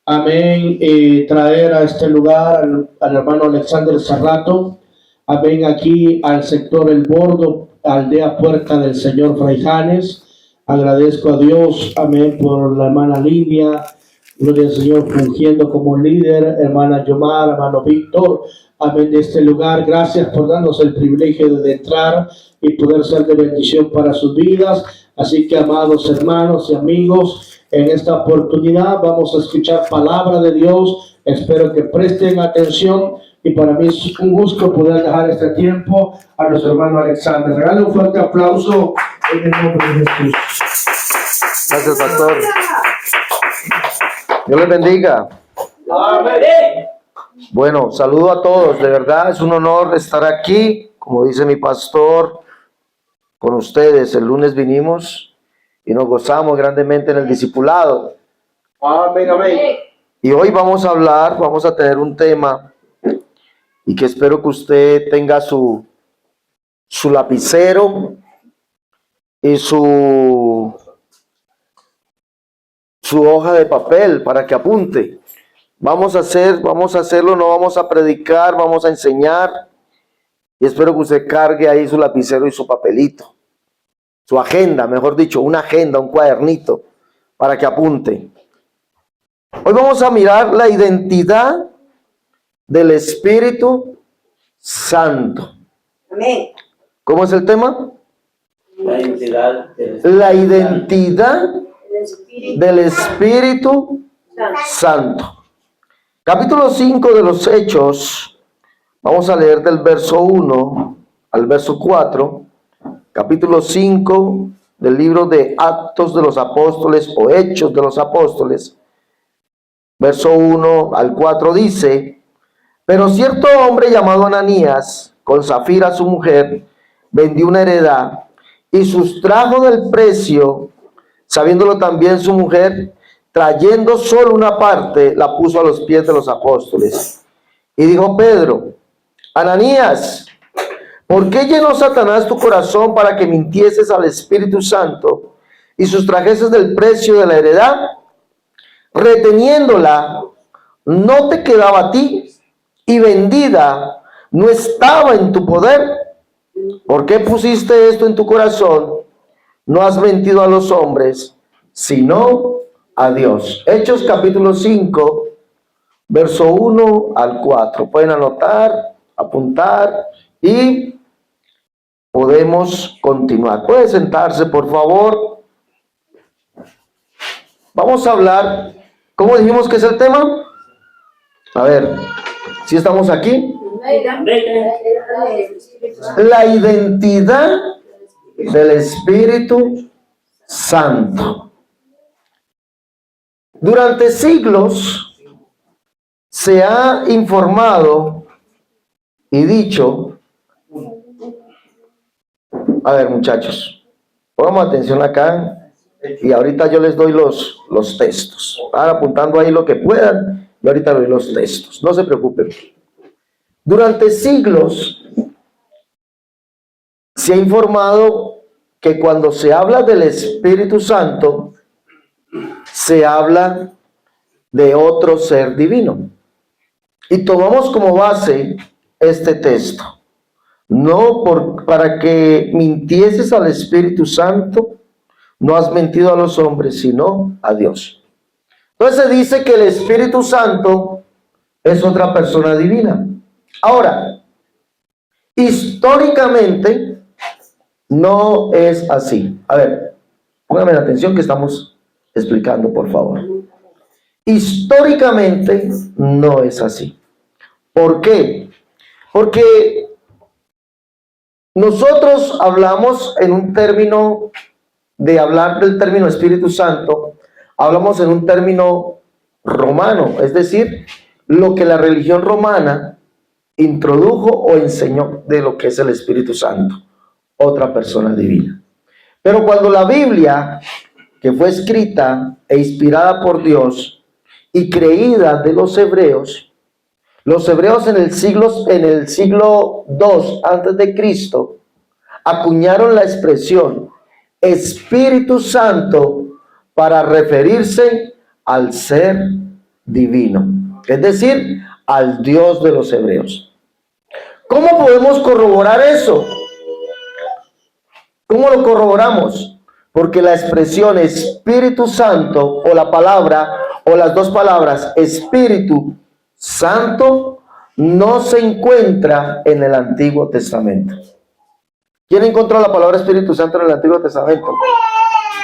Amén. Traer a este lugar al hermano Alexander Serrato. Amén. Aquí al sector El Bordo, aldea Puerta del Señor Fraijanes. Agradezco a Dios, amén, por la hermana Lidia. Gloria al Señor, fungiendo como líder, hermana Yomar, hermano Víctor, amén, de este lugar. Gracias por darnos el privilegio de entrar y poder ser de bendición para sus vidas. Así que, amados hermanos y amigos, en esta oportunidad vamos a escuchar palabra de Dios. Espero que presten atención y para mí es un gusto poder dejar este tiempo a nuestro hermano Alexander. Regale un fuerte aplauso en el nombre de Jesús. Gracias, pastor. Dios les bendiga. Amén. Bueno, saludo a todos. De verdad es un honor estar aquí. Como dice mi pastor, con ustedes. El lunes vinimos y nos gozamos grandemente en el discipulado. Amén, amén. Y hoy vamos a tener un tema y que espero que usted tenga su lapicero y su hoja de papel para que apunte. Vamos a hacerlo, no vamos a predicar, vamos a enseñar. Y espero que usted cargue ahí su lapicero y su papelito. Su agenda, mejor dicho, una agenda, un cuadernito, para que apunte. Hoy vamos a mirar la identidad del Espíritu Santo. Amén. ¿Cómo es el tema? La identidad del Espíritu Santo. Capítulo 5 de los Hechos. Vamos a leer del verso 1 al verso 4. Capítulo 5 del libro de Actos de los Apóstoles o Hechos de los Apóstoles. Verso 1 al 4 dice: pero cierto hombre llamado Ananías, con Zafira su mujer, vendió una heredad y sustrajo del precio, sabiéndolo también su mujer, trayendo solo una parte, la puso a los pies de los apóstoles. Y dijo Pedro: Ananías, ¿por qué llenó Satanás tu corazón para que mintieses al Espíritu Santo y sustrajeses del precio de la heredad? Reteniéndola, no te quedaba a ti, y vendida no estaba en tu poder. ¿Por qué pusiste esto en tu corazón? No has mentido a los hombres, sino a Dios. Hechos capítulo 5, verso 1 al 4. Pueden anotar, apuntar y podemos continuar. Puede sentarse, por favor. Vamos a hablar. ¿Cómo dijimos que es el tema? A ver, ¿sí estamos aquí? La identidad del Espíritu Santo. Durante siglos se ha informado y dicho, a ver muchachos, pongamos atención acá y ahorita yo les doy los textos. Van apuntando ahí lo que puedan y ahorita doy los textos, no se preocupen. Durante siglos se ha informado que cuando se habla del Espíritu Santo, se habla de otro ser divino. Y tomamos como base este texto. No para que mintieses al Espíritu Santo, no has mentido a los hombres, sino a Dios. Entonces se dice que el Espíritu Santo es otra persona divina. Ahora, históricamente no es así. A ver, pónganme la atención que estamos explicando, por favor. Históricamente no es así. ¿Por qué? Porque nosotros hablamos en un término de hablar del término Espíritu Santo, hablamos en un término romano, es decir, lo que la religión romana introdujo o enseñó de lo que es el Espíritu Santo, otra persona divina. Pero cuando la Biblia, que fue escrita e inspirada por Dios y creída de los hebreos en el siglo II antes de Cristo acuñaron la expresión Espíritu Santo para referirse al ser divino, es decir, al Dios de los hebreos. ¿Cómo podemos corroborar eso? ¿Cómo lo corroboramos? Porque la expresión Espíritu Santo, o la palabra, o las dos palabras Espíritu Santo, no se encuentra en el Antiguo Testamento. ¿Quién encontró la palabra Espíritu Santo en el Antiguo Testamento?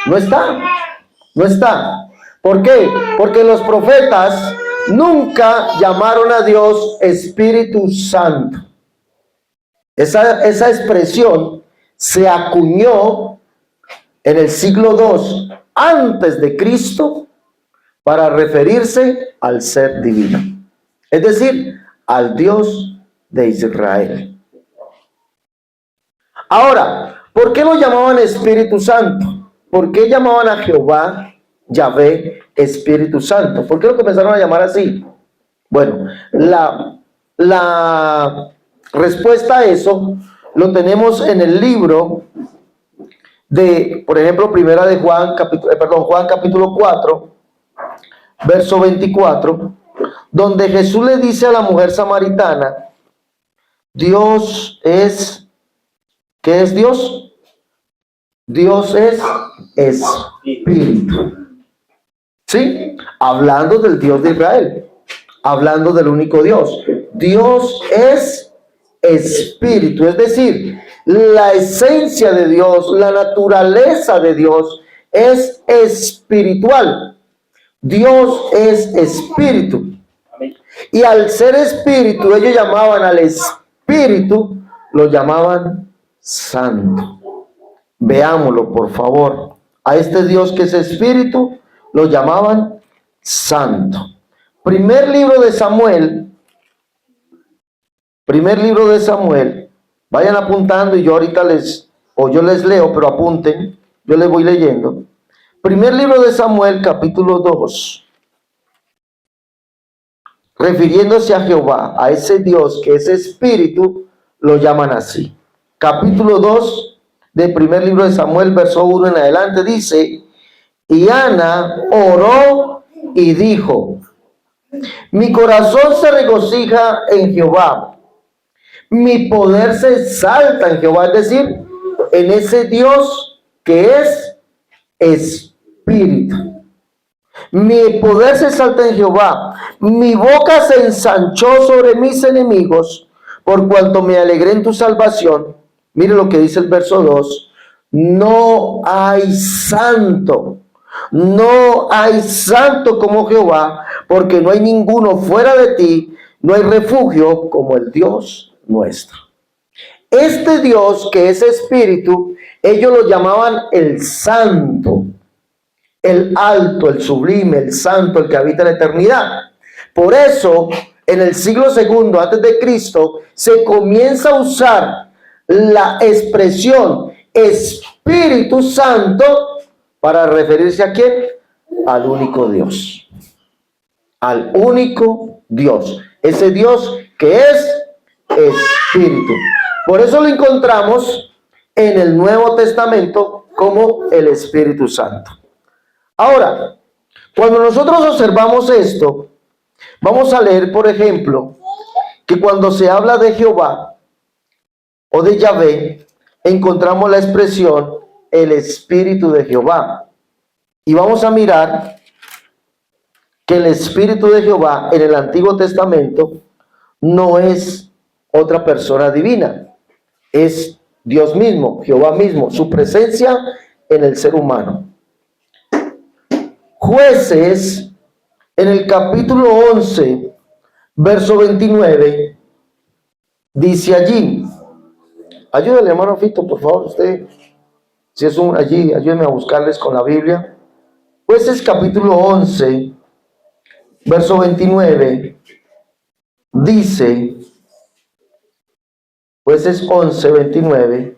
No está. No está. ¿Por qué? Porque los profetas nunca llamaron a Dios Espíritu Santo. Esa expresión se acuñó en el siglo II antes de Cristo para referirse al ser divino, es decir, al Dios de Israel. Ahora, ¿por qué lo llamaban Espíritu Santo? ¿Por qué llamaban a Jehová, Yahvé, Espíritu Santo? ¿Por qué lo comenzaron a llamar así? Bueno, la respuesta a eso lo tenemos en el libro de, por ejemplo, primera de Juan, Juan capítulo 4, verso 24, donde Jesús le dice a la mujer samaritana, Dios es, ¿qué es Dios? Dios es Espíritu. ¿Sí? Hablando del Dios de Israel, hablando del único Dios. Dios es Espíritu, es decir, la esencia de Dios, la naturaleza de Dios es espiritual. Dios es Espíritu. Y al ser Espíritu, ellos llamaban al Espíritu, lo llamaban Santo. Veámoslo, por favor. A este Dios que es Espíritu, lo llamaban Santo. Primer libro de Samuel, vayan apuntando y yo ahorita yo les leo, pero apunten, yo les voy leyendo. Primer libro de Samuel, capítulo 2, refiriéndose a Jehová, a ese Dios que es Espíritu, lo llaman así. Capítulo 2 del primer libro de Samuel, verso 1 en adelante, dice, y Ana oró y dijo, mi corazón se regocija en Jehová, mi poder se exalta en Jehová, es decir, en ese Dios que es Espíritu. Mi poder se exalta en Jehová, mi boca se ensanchó sobre mis enemigos, por cuanto me alegré en tu salvación. Mire lo que dice el verso 2, no hay santo como Jehová, porque no hay ninguno fuera de ti, no hay refugio como el Dios nuestro. Este Dios que es Espíritu, ellos lo llamaban el Santo, el alto, el sublime, el santo, el que habita en la eternidad. Por eso, en el siglo II antes de Cristo, se comienza a usar la expresión Espíritu Santo para referirse ¿a quién? Al único Dios. Al único Dios. Ese Dios que es Espíritu. Por eso lo encontramos en el Nuevo Testamento como el Espíritu Santo. Ahora, cuando nosotros observamos esto, vamos a leer, por ejemplo, que cuando se habla de Jehová o de Yahvé, encontramos la expresión el Espíritu de Jehová. Y vamos a mirar que el Espíritu de Jehová en el Antiguo Testamento no es otra persona divina, es Dios mismo, Jehová mismo, su presencia en el ser humano. Jueces, en el capítulo 11, verso 29, dice allí, ayúdale hermano Fito, por favor, usted, si es allí, ayúdenme a buscarles con la Biblia. Jueces capítulo 11, verso 29, dice, Jueces 11, 29,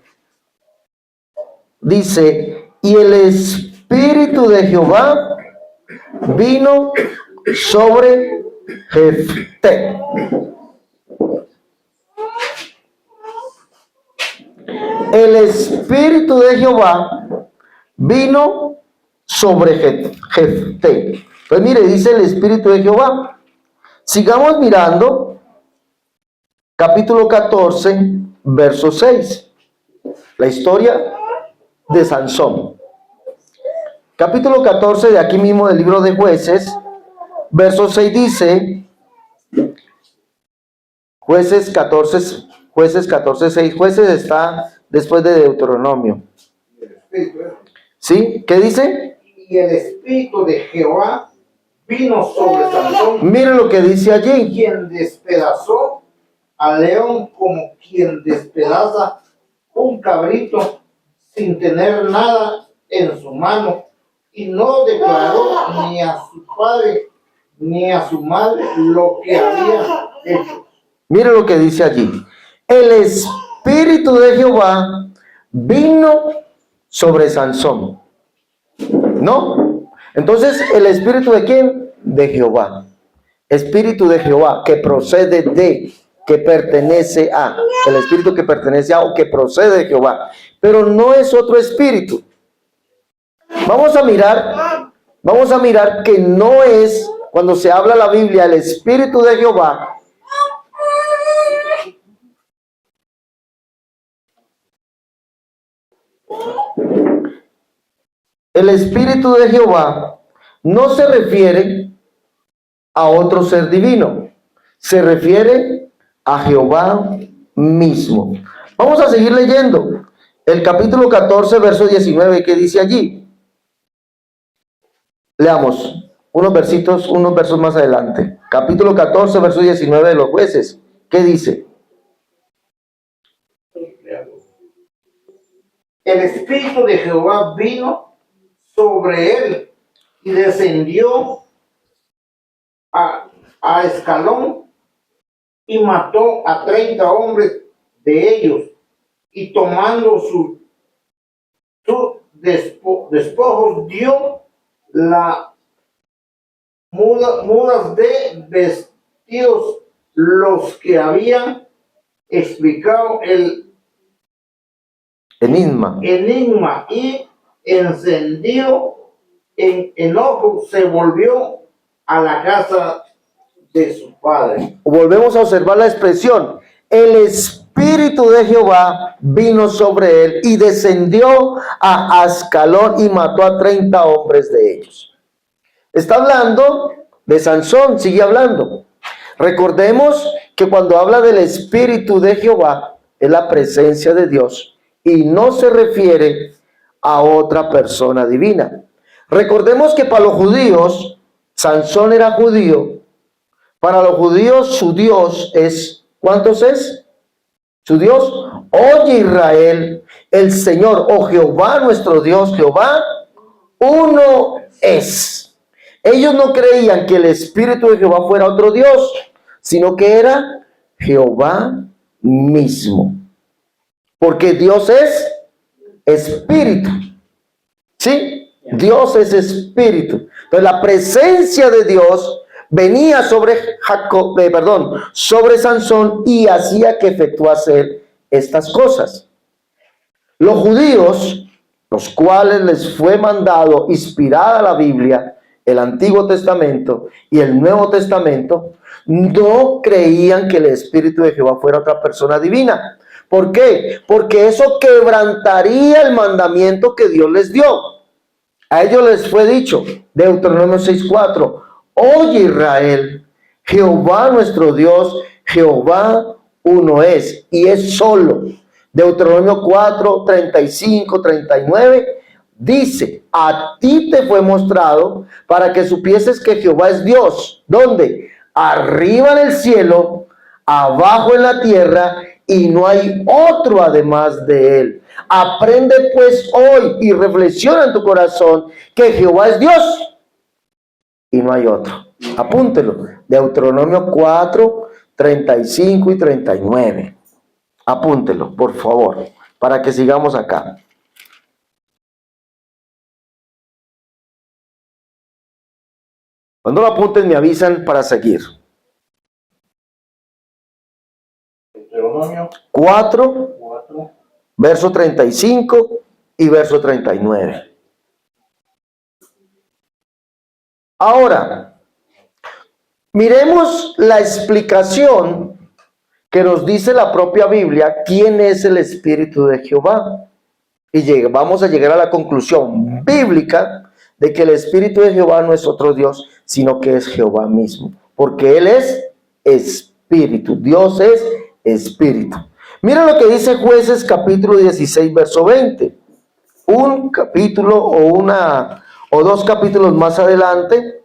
dice, y el Espíritu de Jehová vino sobre Jefté. El Espíritu de Jehová vino sobre Jefté. Pues mire, dice el Espíritu de Jehová. Sigamos mirando capítulo 14, verso 6. La historia de Sansón. Capítulo 14 de aquí mismo del libro de Jueces, verso 6 dice, Jueces 14, 6, Jueces está después de Deuteronomio. ¿Sí? ¿Qué dice? Y el Espíritu de Jehová vino sobre Sansón, Miren lo que dice allí. quien despedazó al león como quien despedaza un cabrito sin tener nada en su mano, y no declaró ni a su padre ni a su madre lo que había hecho. Miren lo que dice allí. El Espíritu de Jehová vino sobre Sansón. ¿No? Entonces, ¿el Espíritu de quién? De Jehová. Espíritu de Jehová, que procede de, que pertenece a. El Espíritu que pertenece a o que procede de Jehová. Pero no es otro espíritu. Vamos a mirar que no es, cuando se habla la Biblia, el Espíritu de Jehová. El Espíritu de Jehová no se refiere a otro ser divino, se refiere a Jehová mismo. Vamos a seguir leyendo el capítulo 14, verso 19, ¿qué dice allí? Leamos unos versos más adelante. Capítulo 14, verso 19 de los Jueces, ¿qué dice? El Espíritu de Jehová vino sobre él y descendió a Escalón y mató a 30 hombres de ellos, y tomando sus despojos dio la mudas de vestidos los que habían explicado el enigma, y encendido en enojo se volvió a la casa de su padre. Volvemos a observar la expresión. El Espíritu de Jehová vino sobre él y descendió a Ascalón y mató a 30 hombres de ellos. Está hablando de Sansón, sigue hablando. Recordemos que cuando habla del Espíritu de Jehová es la presencia de Dios y no se refiere a otra persona divina. Recordemos que para los judíos, Sansón era judío. Para los judíos su Dios es, ¿cuántos es? Su Dios, oye Israel, el Señor, oh Jehová nuestro Dios, Jehová, uno es. Ellos no creían que el Espíritu de Jehová fuera otro Dios, sino que era Jehová mismo. Porque Dios es espíritu. ¿Sí? Dios es espíritu. Entonces la presencia de Dios venía sobre sobre Sansón y hacía que efectuase estas cosas. Los judíos, los cuales les fue mandado inspirada la Biblia, el Antiguo Testamento y el Nuevo Testamento, no creían que el Espíritu de Jehová fuera otra persona divina. ¿Por qué? Porque eso quebrantaría el mandamiento que Dios les dio. A ellos les fue dicho, Deuteronomio 6:4, oye Israel, Jehová nuestro Dios, Jehová uno es, y es solo. Deuteronomio 4, 35, 39, dice, a ti te fue mostrado para que supieses que Jehová es Dios. ¿Dónde? Arriba en el cielo, abajo en la tierra, y no hay otro además de él. Aprende pues hoy y reflexiona en tu corazón que Jehová es Dios y no hay otro. Apúntelo. Deuteronomio 4, 35 y 39. Apúntelo, por favor, para que sigamos acá. Cuando lo apunten me avisan para seguir. Deuteronomio 4, 4. verso 35 y verso 39. Ahora, miremos la explicación que nos dice la propia Biblia, quién es el Espíritu de Jehová. Y vamos a llegar a la conclusión bíblica de que el Espíritu de Jehová no es otro Dios, sino que es Jehová mismo, porque Él es Espíritu, Dios es Espíritu. Mira lo que dice Jueces capítulo 16, verso 20. Un capítulo o dos capítulos más adelante,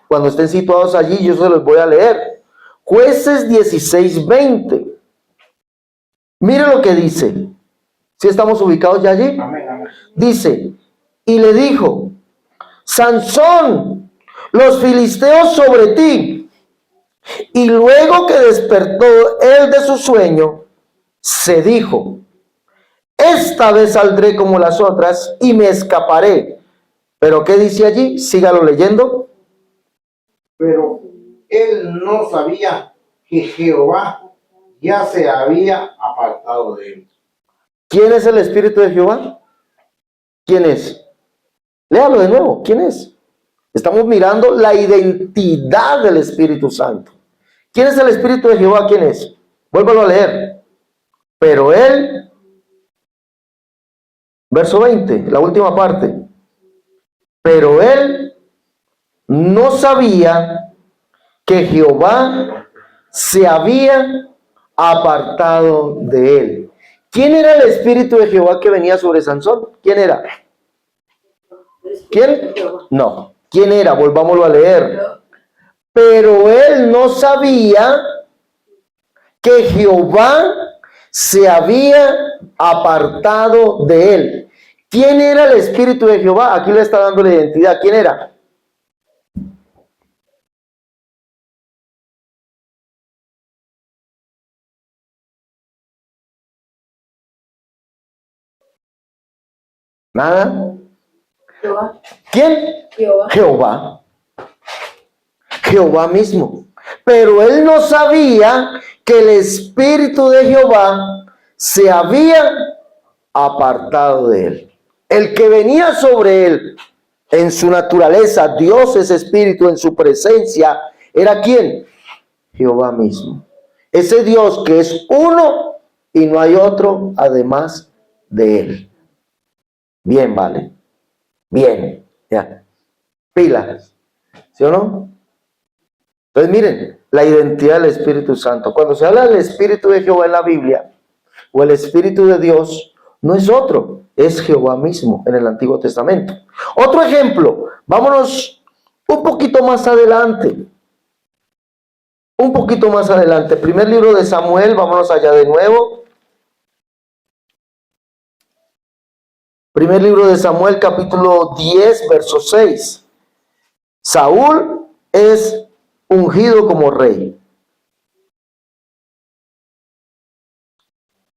cuando estén situados allí, yo se los voy a leer. Jueces 16, 20. Mira lo que dice. ¿Sí estamos ubicados ya allí? Amén, amén. Dice, y le dijo, Sansón, los filisteos sobre ti. Y luego que despertó él de su sueño, se dijo, esta vez saldré como las otras y me escaparé. ¿Pero qué dice allí? Sígalo leyendo. Pero él no sabía que Jehová ya se había apartado de él. ¿Quién es el Espíritu de Jehová? ¿Quién es? Léalo de nuevo. ¿Quién es? Estamos mirando la identidad del Espíritu Santo. ¿Quién es el Espíritu de Jehová? ¿Quién es? Vuélvalo a leer. Pero él, verso 20, la última parte. Pero él no sabía que Jehová se había apartado de él. ¿Quién era el Espíritu de Jehová que venía sobre Sansón? ¿Quién era? ¿Quién? No. ¿Quién era? Volvámoslo a leer. Pero él no sabía que Jehová se había apartado de él. ¿Quién era el Espíritu de Jehová? Aquí le está dando la identidad. ¿Quién era? ¿Nada? Jehová. ¿Quién? Jehová. Jehová. Jehová mismo. Pero él no sabía que el Espíritu de Jehová se había apartado de él. El que venía sobre él en su naturaleza, Dios es Espíritu, en su presencia, ¿era quién? Jehová mismo. Ese Dios que es uno y no hay otro además de él. Bien, vale. Bien, ya. Pilas. ¿Sí o no? Entonces miren, la identidad del Espíritu Santo. Cuando se habla del Espíritu de Jehová en la Biblia, o el Espíritu de Dios, no es otro, es Jehová mismo en el Antiguo Testamento. Otro ejemplo, vámonos un poquito más adelante. Un poquito más adelante. Primer libro de Samuel, vámonos allá de nuevo. Primer libro de Samuel, capítulo 10, verso 6. Saúl es ungido como rey.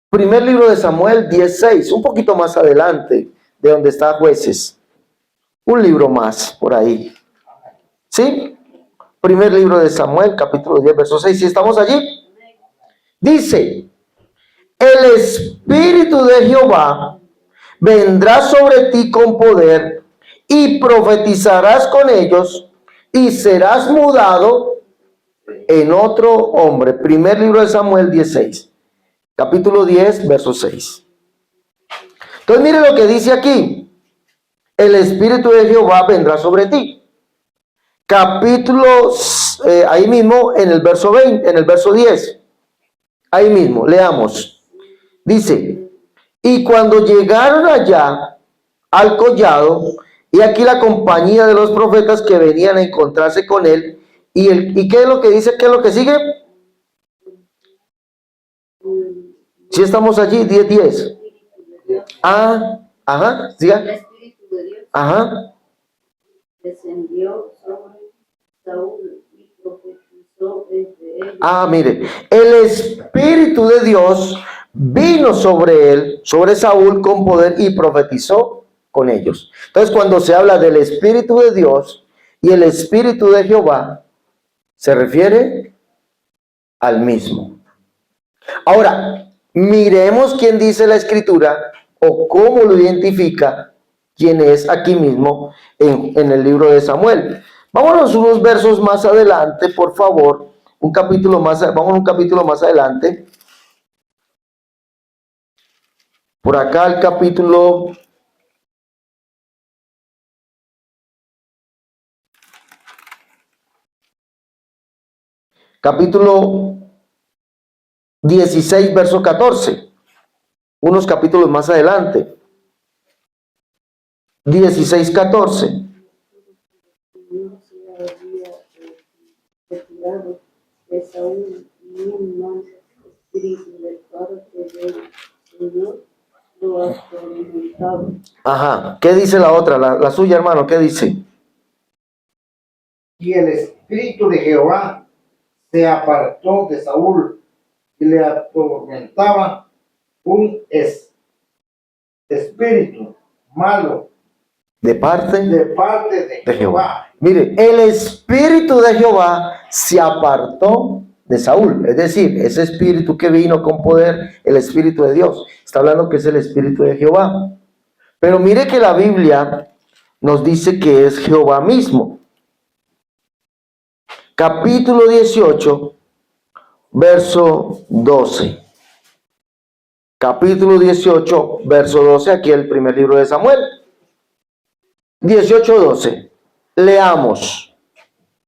Primer libro de Samuel 10:6, un poquito más adelante de donde está Jueces. Un libro más por ahí. ¿Sí? Primer libro de Samuel, capítulo 10, verso 6. ¿Sí estamos allí? Dice, el Espíritu de Jehová vendrá sobre ti con poder y profetizarás con ellos y serás mudado en otro hombre. Primer libro de Samuel 10:6. Capítulo 10, verso 6. Entonces mire lo que dice aquí. El Espíritu de Jehová vendrá sobre ti. Capítulo, ahí mismo en el verso 20, en el verso 10. Ahí mismo, leamos. Dice, y cuando llegaron allá al collado, y aquí la compañía de los profetas que venían a encontrarse con él, ¿y qué es lo que dice? ¿Qué es lo que sigue? Si estamos allí, 10:10. Ah, ajá, siga. El Espíritu de Dios Ajá. descendió sobre Saúl y profetizó desde él. Ah, mire, el Espíritu de Dios vino sobre él, sobre Saúl, con poder y profetizó con ellos. Entonces, cuando se habla del Espíritu de Dios y el Espíritu de Jehová, se refiere al mismo. Ahora, miremos quién dice la Escritura o cómo lo identifica quién es aquí mismo en el libro de Samuel. Vámonos unos versos más adelante, por favor. Vamos un capítulo más adelante. Por acá el capítulo 16, verso 14. Unos capítulos más adelante. 16, 14. No se había retirado de Saúl ni un mal espíritu de parte del Señor lo atormentaba. Ajá. ¿Qué dice la otra? La suya, hermano, ¿qué dice? Y el espíritu de Jehová se apartó de Saúl y le atormentaba un espíritu malo De parte de de Jehová. Jehová. Mire, el espíritu de Jehová se apartó de Saúl. Es decir, ese espíritu que vino con poder, el espíritu de Dios. Está hablando que es el espíritu de Jehová. Pero mire que la Biblia nos dice que es Jehová mismo. Capítulo 18, verso 12. Capítulo 18, verso 12. Aquí el primer libro de Samuel. 18, 12. Leamos.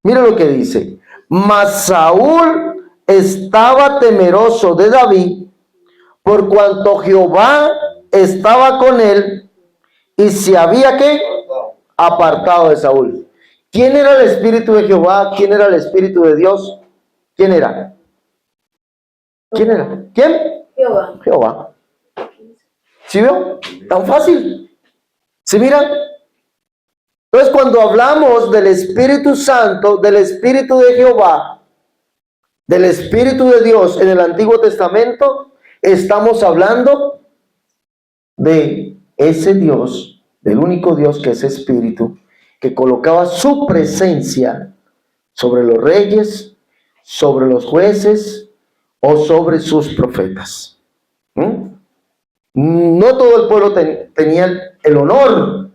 Mira lo que dice. Mas Saúl estaba temeroso de David, por cuanto Jehová estaba con él, y se había ¿qué? Apartado de Saúl. ¿Quién era el espíritu de Jehová? ¿Quién era el espíritu de Dios? ¿Quién era? ¿Quién era? ¿Quién? Jehová. Jehová. ¿Sí vio? Tan fácil. ¿Sí miran? Entonces, cuando hablamos del Espíritu Santo, del Espíritu de Jehová, del Espíritu de Dios en el Antiguo Testamento, estamos hablando de ese Dios, del único Dios que es Espíritu, que colocaba su presencia sobre los reyes, sobre los jueces o sobre sus profetas. No todo el pueblo tenía el honor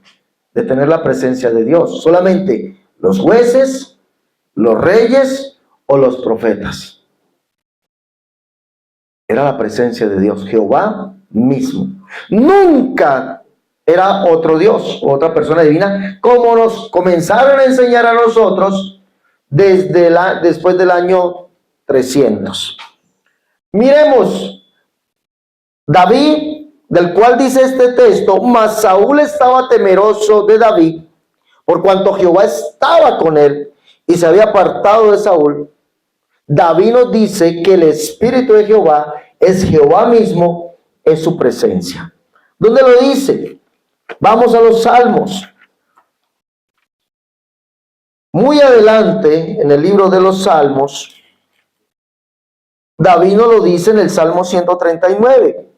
de tener la presencia de Dios, solamente los jueces, los reyes o los profetas. Era la presencia de Dios, Jehová mismo. Nunca era otro Dios, otra persona divina, como nos comenzaron a enseñar a nosotros después del año 300. Miremos, David, del cual dice este texto, mas Saúl estaba temeroso de David, por cuanto Jehová estaba con él y se había apartado de Saúl. David nos dice que el Espíritu de Jehová es Jehová mismo en su presencia. ¿Dónde lo dice? Vamos a los Salmos. Muy adelante, en el libro de los Salmos, David nos lo dice en el Salmo 139.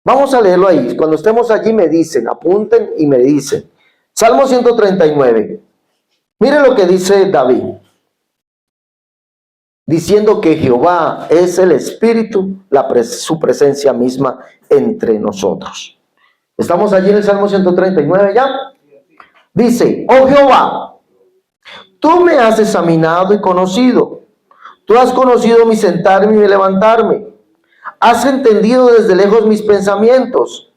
Vamos a leerlo ahí. Cuando estemos allí me dicen, apunten y me dicen. Salmo 139. Mire lo que dice David. Diciendo que Jehová es el Espíritu, su presencia misma entre nosotros. ¿Estamos allí en el Salmo 139 ya? Dice, oh Jehová, tú me has examinado y conocido. Tú has conocido mi sentarme y mi levantarme. Has entendido desde lejos mis pensamientos.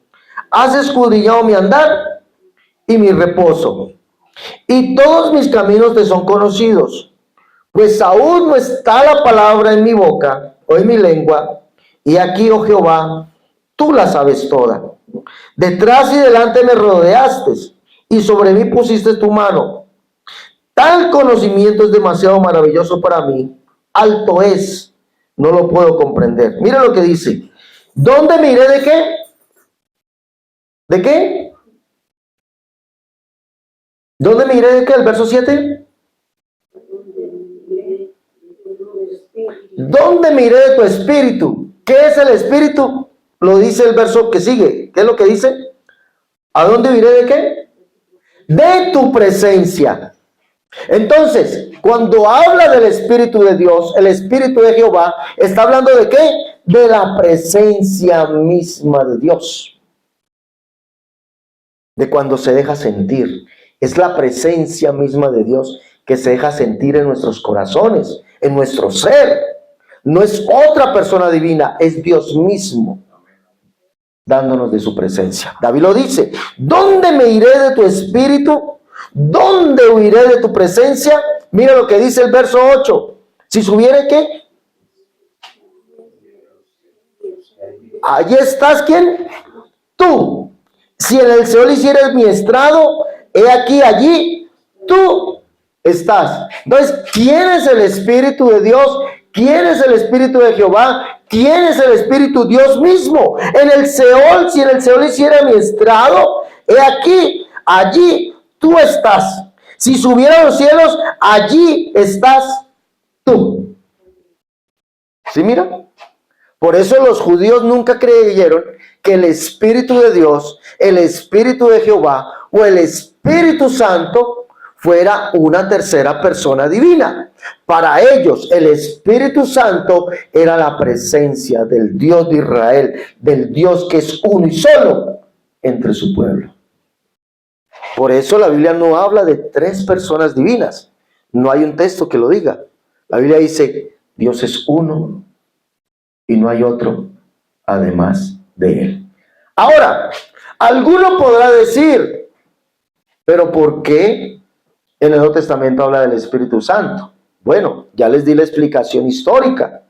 Has escudriñado mi andar y mi reposo. Y todos mis caminos te son conocidos. Pues aún no está la palabra en mi boca o en mi lengua. Y aquí, oh Jehová, tú la sabes toda. Detrás y delante me rodeaste y sobre mí pusiste tu mano. Tal conocimiento es demasiado maravilloso para mí. Alto es, no lo puedo comprender. Mira lo que dice. ¿Dónde miré de qué? ¿De qué? ¿Dónde miré de qué? El verso 7. ¿Dónde miré de tu espíritu? ¿Qué es el espíritu? Lo dice el verso que sigue. ¿Qué es lo que dice? ¿A dónde miré de qué? De tu presencia. Entonces, cuando habla del Espíritu de Dios, el Espíritu de Jehová, está hablando de qué? De la presencia misma de Dios. De cuando se deja sentir. Es la presencia misma de Dios que se deja sentir en nuestros corazones, en nuestro ser. No es otra persona divina, es Dios mismo dándonos de su presencia. David lo dice: ¿dónde me iré de tu espíritu? ¿Dónde huiré de tu presencia? Mira lo que dice el verso 8. Si subiere, ¿qué? Allí estás, ¿quién? Tú. Si en el Seol hicieres mi estrado, he aquí, allí tú estás. Entonces, ¿quién es el Espíritu de Dios? ¿Quién es el Espíritu de Jehová? ¿Quién es el Espíritu? Dios mismo. En el Seol, si en el Seol hiciera mi estrado, he aquí, allí tú estás. Si subiera a los cielos, allí estás tú. ¿Sí, mira? Por eso los judíos nunca creyeron que el Espíritu de Dios, el Espíritu de Jehová o el Espíritu Santo fuera una tercera persona divina. Para ellos el Espíritu Santo era la presencia del Dios de Israel, del Dios que es uno y solo entre su pueblo. Por eso la Biblia no habla de tres personas divinas. No hay un texto que lo diga. La Biblia dice: Dios es uno y no hay otro además de Él. Ahora, alguno podrá decir: ¿pero por qué en el Nuevo Testamento habla del Espíritu Santo? Bueno, ya les di la explicación histórica.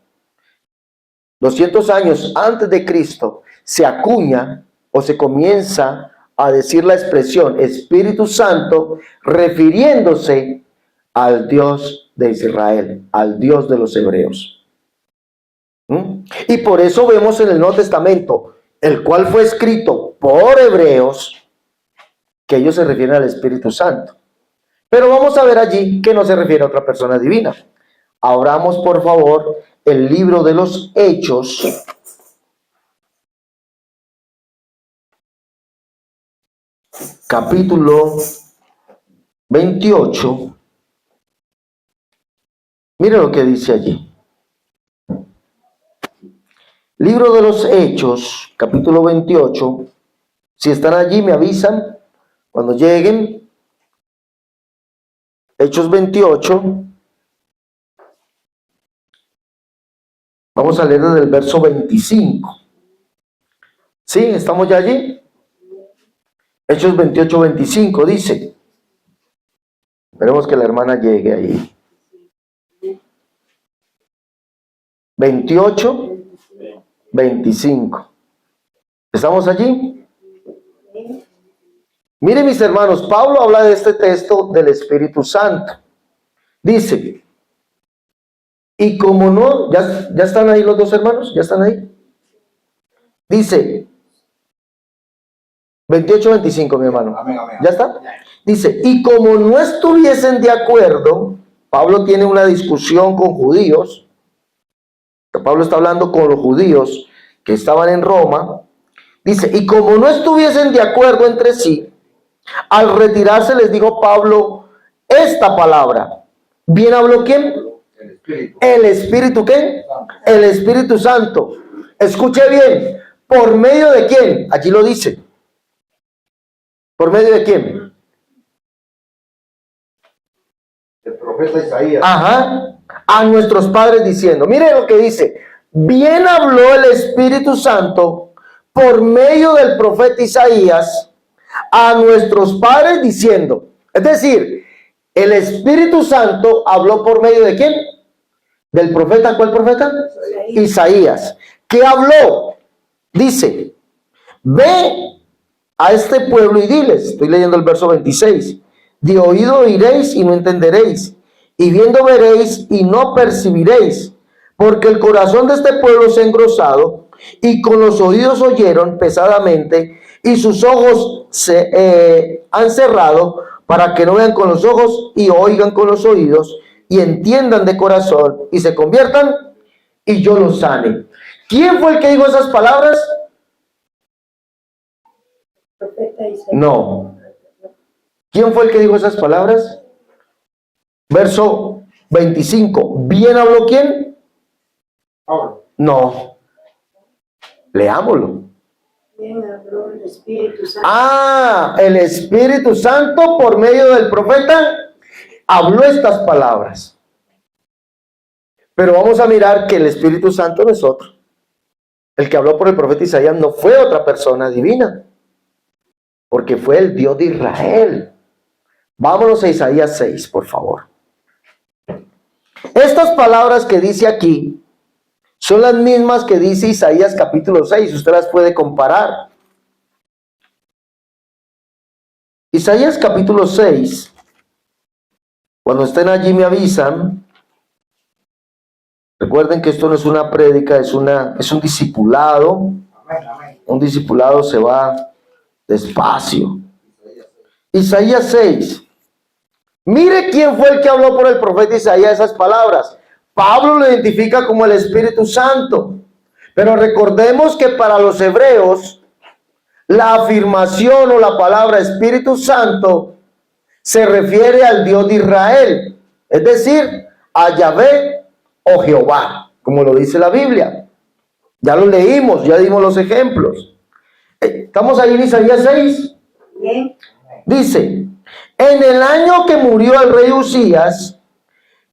200 años antes de Cristo se acuña o se comienza a decir la expresión Espíritu Santo, refiriéndose al Dios de Israel, al Dios de los hebreos. Y por eso vemos en el Nuevo Testamento, el cual fue escrito por hebreos, que ellos se refieren al Espíritu Santo. Pero vamos a ver allí que no se refiere a otra persona divina. Abramos, por favor, el libro de los Hechos, capítulo 28. Mire lo que dice allí. Libro de los Hechos, capítulo 28. Si están allí, me avisan cuando lleguen. Hechos 28. Vamos a leer desde el verso 25. ¿Sí? ¿Estamos ya allí? Hechos 28, 25 dice. Esperemos que la hermana llegue ahí. 28, 25. ¿Estamos allí? Miren, mis hermanos, Pablo habla de este texto del Espíritu Santo. Dice, y como no, ¿ya están ahí los dos hermanos? ¿Ya están ahí? Dice, 28, 25, mi hermano. Amén, amén. ¿Ya está? Dice, y como no estuviesen de acuerdo, Pablo tiene una discusión con judíos. Pablo está hablando con los judíos que estaban en Roma. Dice, y como no estuviesen de acuerdo entre sí, al retirarse les dijo Pablo esta palabra. ¿Bien habló quién? El Espíritu. ¿El Espíritu qué? El Espíritu Santo. Escuche bien. ¿Por medio de quién? Allí lo dice. ¿Por medio de quién? El profeta Isaías. Ajá. A nuestros padres diciendo. Mire lo que dice. Bien habló el Espíritu Santo por medio del profeta Isaías a nuestros padres diciendo. Es decir, el Espíritu Santo habló por medio de quién? Del profeta. ¿Cuál profeta? Isaías. ¿Qué habló? Dice, ve a este pueblo y diles, estoy leyendo el verso 26, de oído oiréis y no entenderéis, y viendo veréis y no percibiréis, porque el corazón de este pueblo se ha engrosado, y con los oídos oyeron pesadamente, y sus ojos se han cerrado, para que no vean con los ojos y oigan con los oídos, y entiendan de corazón, y se conviertan, y yo los sane. ¿Quién fue el que dijo esas palabras? Profeta Isaías. No. ¿Quién fue el que dijo esas palabras? Verso 25. ¿Bien habló quién? Pablo. No. Leámoslo. Bien, habló el Espíritu Santo. El Espíritu Santo por medio del profeta habló estas palabras. Pero vamos a mirar que el Espíritu Santo no es otro. El que habló por el profeta Isaías no fue otra persona divina, porque fue el Dios de Israel. Vámonos a Isaías 6, por favor. Estas palabras que dice aquí son las mismas que dice Isaías capítulo 6. Usted las puede comparar. Isaías capítulo 6. Cuando estén allí me avisan. Recuerden que esto no es una prédica, es un discipulado. Amén, amén. Un discipulado se va despacio. Isaías 6. Mire quién fue el que habló por el profeta Isaías esas palabras. Pablo lo identifica como el Espíritu Santo. Pero recordemos que para los hebreos, la afirmación o la palabra Espíritu Santo se refiere al Dios de Israel. Es decir, a Yahvé o Jehová, como lo dice la Biblia. Ya lo leímos, ya dimos los ejemplos. ¿Estamos ahí en Isaías 6? Bien. Dice, en el año que murió el rey Usías,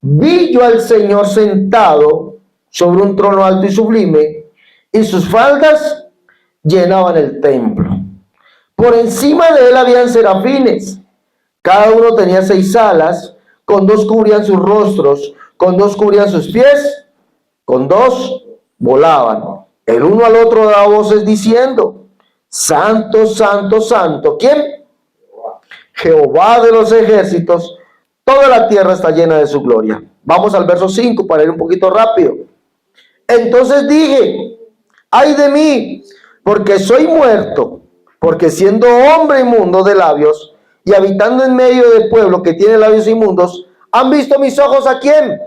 vi yo al Señor sentado sobre un trono alto y sublime, y sus faldas llenaban el templo. Por encima de él habían serafines, cada uno tenía 6 alas, con 2 cubrían sus rostros, con 2 cubrían sus pies, con 2 volaban. El uno al otro daba voces diciendo, Santo, Santo, Santo. ¿Quién? Jehová de los ejércitos, toda la tierra está llena de su gloria. Vamos al verso 5 para ir un poquito rápido. Entonces dije, ay de mí, porque soy muerto, porque siendo hombre inmundo de labios y habitando en medio de pueblo que tiene labios inmundos, ¿han visto mis ojos a quién?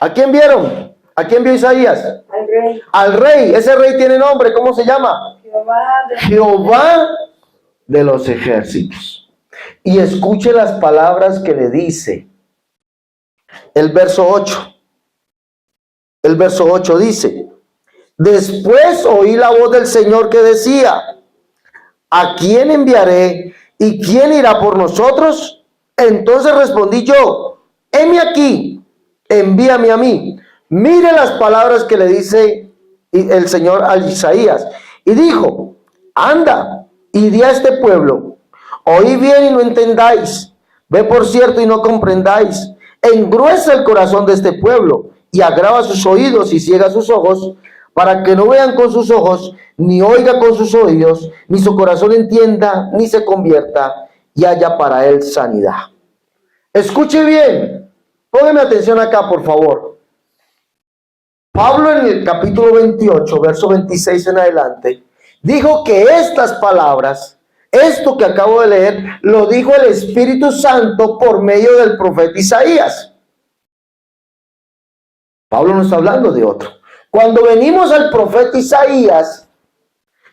¿A quién vieron? ¿A quién vio Isaías? Al rey. Al rey. Ese rey tiene nombre, ¿cómo se llama? Jehová de los ejércitos. Y escuche las palabras que le dice. El verso 8. El verso 8 dice, después oí la voz del Señor que decía, ¿a quién enviaré y quién irá por nosotros? Entonces respondí yo, heme aquí, envíame a mí. Mire las palabras que le dice el Señor a Isaías. Y dijo, anda y di a este pueblo, oí bien y no entendáis, ve por cierto y no comprendáis, engruesa el corazón de este pueblo y agrava sus oídos y ciega sus ojos, para que no vean con sus ojos, ni oiga con sus oídos, ni su corazón entienda, ni se convierta, y haya para él sanidad. Escuche bien, póngame atención acá, por favor. Pablo en el capítulo 28, verso 26 en adelante, dijo que estas palabras, esto que acabo de leer, lo dijo el Espíritu Santo por medio del profeta Isaías. Pablo no está hablando de otro. Cuando venimos al profeta Isaías,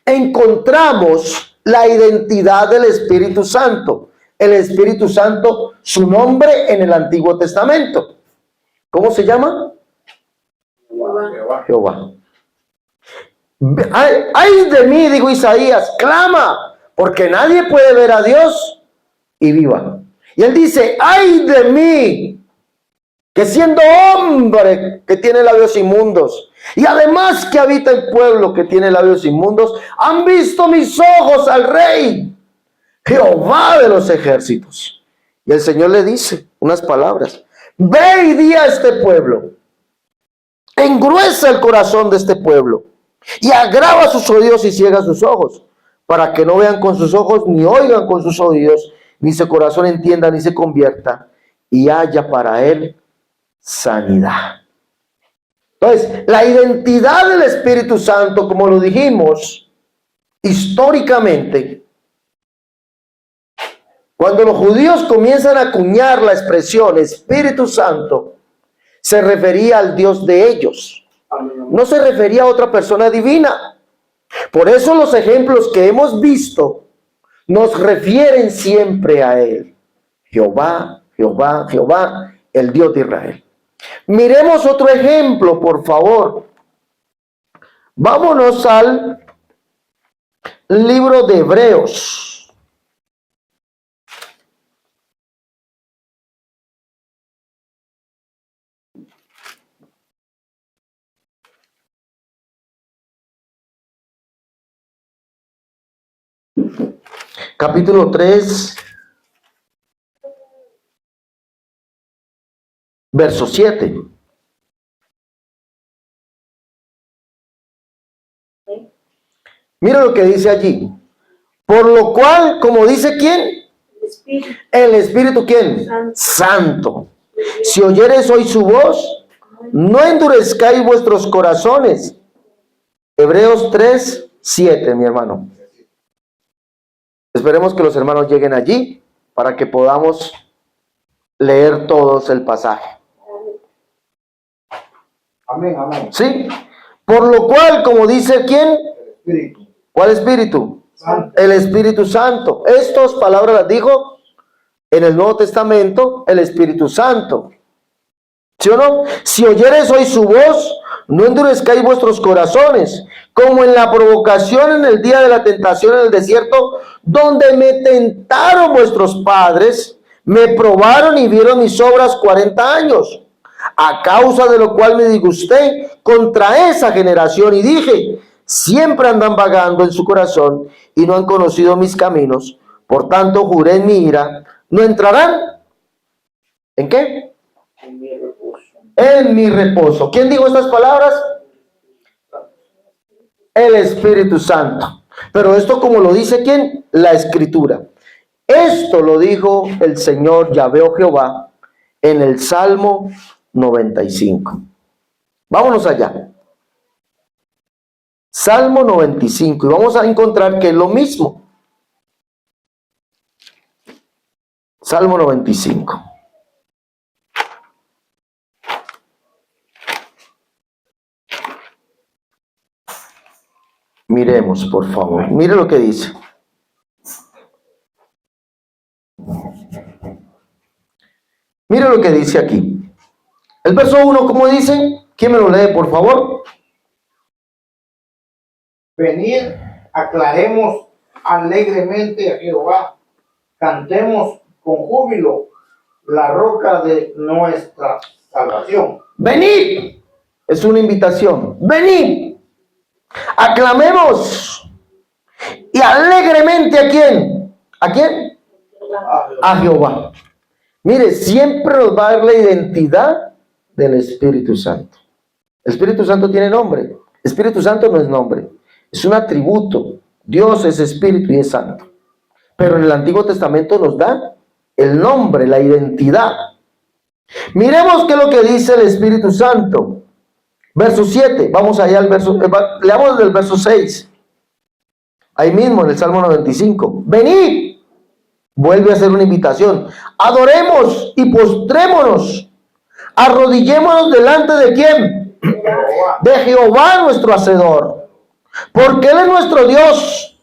encontramos la identidad del Espíritu Santo. El Espíritu Santo, su nombre en el Antiguo Testamento. ¿Cómo se llama? Jehová. Ay de mí, dijo Isaías, clama, porque nadie puede ver a Dios y viva. Y él dice, ay de mí, que siendo hombre que tiene labios inmundos, y además que habita el pueblo que tiene labios inmundos, han visto mis ojos al Rey, Jehová de los ejércitos. Y el Señor le dice unas palabras, ve y di a este pueblo, engruesa el corazón de este pueblo, y agrava sus oídos y ciega sus ojos, para que no vean con sus ojos, ni oigan con sus oídos, ni su corazón entienda, ni se convierta, y haya para él sanidad. Entonces, la identidad del Espíritu Santo, como lo dijimos, históricamente, cuando los judíos comienzan a acuñar la expresión Espíritu Santo, se refería al Dios de ellos. No se refería a otra persona divina. Por eso los ejemplos que hemos visto nos refieren siempre a Él. Jehová, Jehová, Jehová, el Dios de Israel. Miremos otro ejemplo, por favor. Vámonos al libro de Hebreos. Capítulo 3, verso 7. Mira lo que dice allí. Por lo cual, como dice ¿quién? El Espíritu El Espíritu ¿quién? Santo. Si oyereis hoy su voz, no endurezcáis vuestros corazones. Hebreos 3, 7, mi hermano. Esperemos que los hermanos lleguen allí para que podamos leer todos el pasaje. Amén, amén. ¿Sí? Por lo cual, como dice ¿quién? Espíritu ¿Cuál Espíritu? Santo. El Espíritu Santo. Estas palabras las dijo en el Nuevo Testamento el Espíritu Santo. ¿Sí o no? Si oyeres hoy su voz, no endurezcáis vuestros corazones, como en la provocación en el día de la tentación en el desierto, donde me tentaron vuestros padres, me probaron y vieron mis obras 40 años, a causa de lo cual me disgusté contra esa generación y dije, siempre andan vagando en su corazón y no han conocido mis caminos, por tanto juré en mi ira, no entrarán. ¿En qué? En mi reposo. ¿Quién dijo estas palabras? El Espíritu Santo. Pero esto, como lo dice ¿quién? La Escritura. Esto lo dijo el Señor Yahvé o Jehová en el Salmo 95. Vámonos allá. Salmo 95. Y vamos a encontrar que es lo mismo. Salmo 95. Miremos, por favor. Mire lo que dice. Mire lo que dice aquí. El verso 1, ¿cómo dice? ¿Quién me lo lee, por favor? Venid, aclaremos alegremente a Jehová, cantemos con júbilo la roca de nuestra salvación. Venid. Es una invitación. Venid. Aclamemos. Y alegremente ¿a quién? ¿A quién? A Jehová. Mire, siempre nos va a dar la identidad del Espíritu Santo. El Espíritu Santo tiene nombre. Espíritu Santo no es nombre. Es un atributo. Dios es Espíritu y es Santo. Pero en el Antiguo Testamento nos da el nombre, la identidad. Miremos qué es lo que dice el Espíritu Santo. Verso 7. Vamos allá al verso. Leamos del verso 6. Ahí mismo en el Salmo 95. Venid. Vuelve a hacer una invitación. Adoremos y postrémonos. Arrodillémonos delante de ¿quién? De Jehová nuestro Hacedor. Porque Él es nuestro Dios.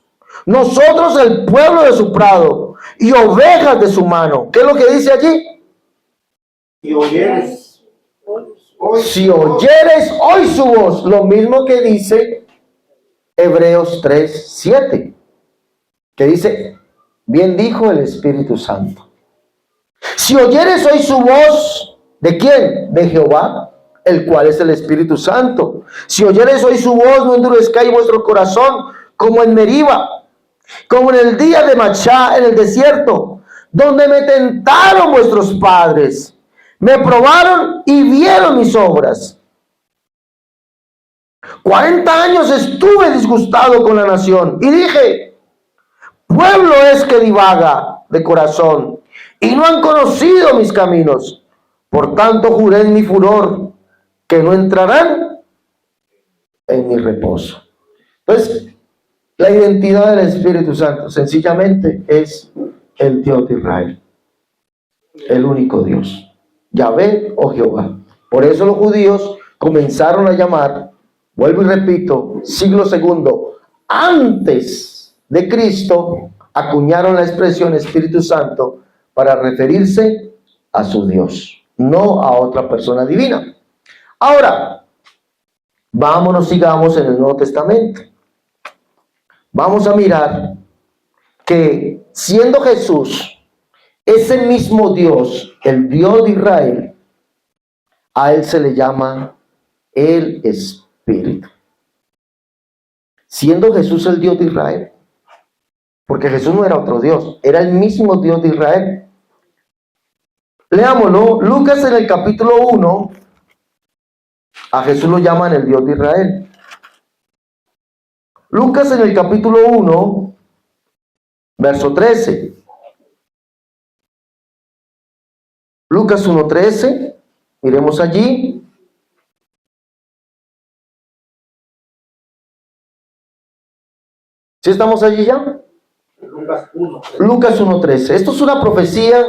Nosotros el pueblo de su prado y ovejas de su mano. ¿Qué es lo que dice allí? Y oyeres hoy Si oyeres hoy su voz. Lo mismo que dice Hebreos 3, 7. Que dice, bien dijo el Espíritu Santo. Si oyeres hoy su voz, ¿de quién? De Jehová, el cual es el Espíritu Santo. Si oyeres hoy su voz, no endurezcáis vuestro corazón, como en Meriba, como en el día de Machá, en el desierto, donde me tentaron vuestros padres, me probaron y vieron mis obras. 40 años estuve disgustado con la nación y dije, pueblo es que divaga de corazón y no han conocido mis caminos. Por tanto juré en mi furor que no entrarán en mi reposo. Entonces, la identidad del Espíritu Santo sencillamente es el Dios de Israel, el único Dios, Yahvé o Jehová. Por eso los judíos comenzaron a llamar, vuelvo y repito, siglo segundo antes de Cristo, acuñaron la expresión Espíritu Santo para referirse a su Dios, no a otra persona divina. Ahora, vámonos, sigamos en el Nuevo Testamento. vamos a mirar que siendo Jesús ese mismo Dios, el Dios de Israel, a él se le llama el Espíritu. Siendo Jesús el Dios de Israel, porque Jesús no era otro Dios, era el mismo Dios de Israel. Leámoslo, Lucas en el capítulo 1, a Jesús lo llaman el Dios de Israel. Lucas en el capítulo 1, verso 13. Lucas 1:13, miremos allí. ¿Sí estamos allí ya? Lucas 1. Lucas 1:13. Esto es una profecía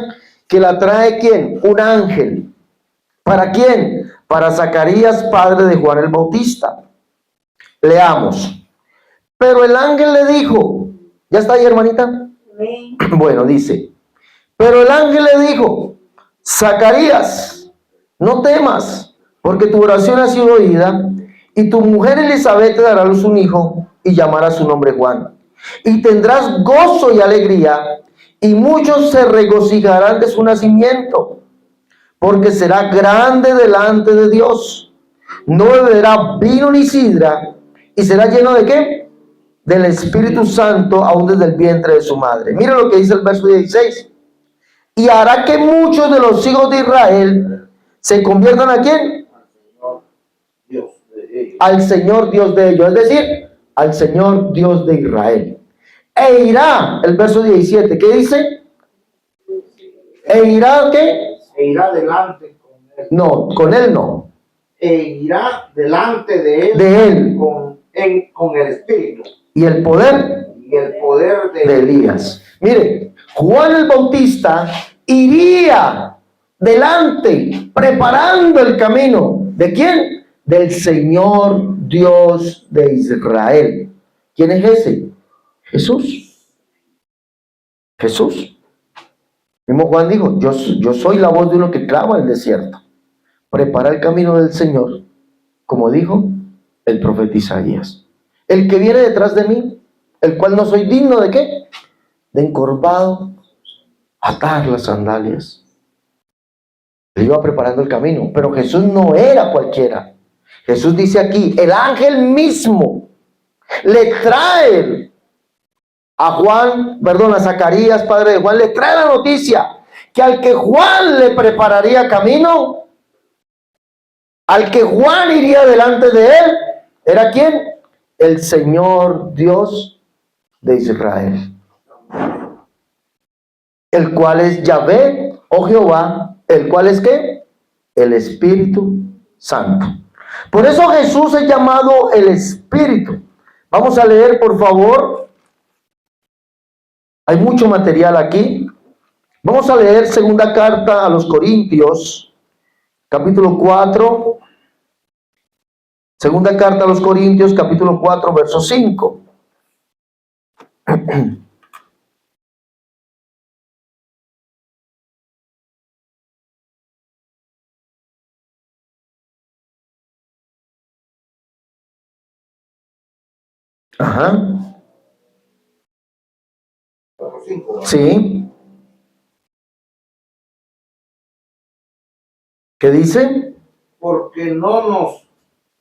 que la trae ¿quién? Un ángel. ¿Para quién? Para Zacarías, padre de Juan el Bautista. Leamos. Pero el ángel le dijo, ¿ya está ahí, hermanita? Amén. Bueno, dice, pero el ángel le dijo, Zacarías, no temas, porque tu oración ha sido oída, y tu mujer Elizabeth te dará a luz un hijo, y llamará su nombre Juan. Y tendrás gozo y alegría, y muchos se regocijarán de su nacimiento, porque será grande delante de Dios. No beberá vino ni sidra, y será lleno ¿de qué? Del Espíritu Santo, aún desde el vientre de su madre. Mira lo que dice el verso 16. Y hará que muchos de los hijos de Israel se conviertan ¿a quién? Dios de ellos. Al Señor Dios de ellos, es decir, al Señor Dios de Israel. E irá, el verso 17, ¿qué dice? E irá, ¿qué? E irá delante con él. No, con él no. E irá delante de él, De él. con el Espíritu Y el poder y el poder de Elías. Mire, Juan el Bautista iría delante, preparando el camino. ¿De quién? Del Señor Dios de Israel. ¿Quién es ese? Jesús. Jesús. Mismo Juan dijo, yo soy la voz de uno que clama en el desierto. Prepara el camino del Señor, como dijo el profeta Isaías. El que viene detrás de mí, el cual no soy digno ¿de qué? De encorvado, atar las sandalias. Él iba preparando el camino, pero Jesús no era cualquiera. Jesús dice aquí, el ángel mismo le trae a Zacarías, padre de Juan, le trae la noticia que al que Juan le prepararía camino, al que Juan iría delante de él, ¿era quién? El Señor Dios de Israel, el cual es Yahvé o Jehová, el cual es ¿qué? El Espíritu Santo. Por eso Jesús es llamado el Espíritu. Vamos a leer, por favor. Hay mucho material aquí. Vamos a leer segunda carta a los Corintios, capítulo 4. Segunda carta a los Corintios, capítulo 4, verso 5. Ajá. 4:5. Sí. ¿Qué dice? Porque no nos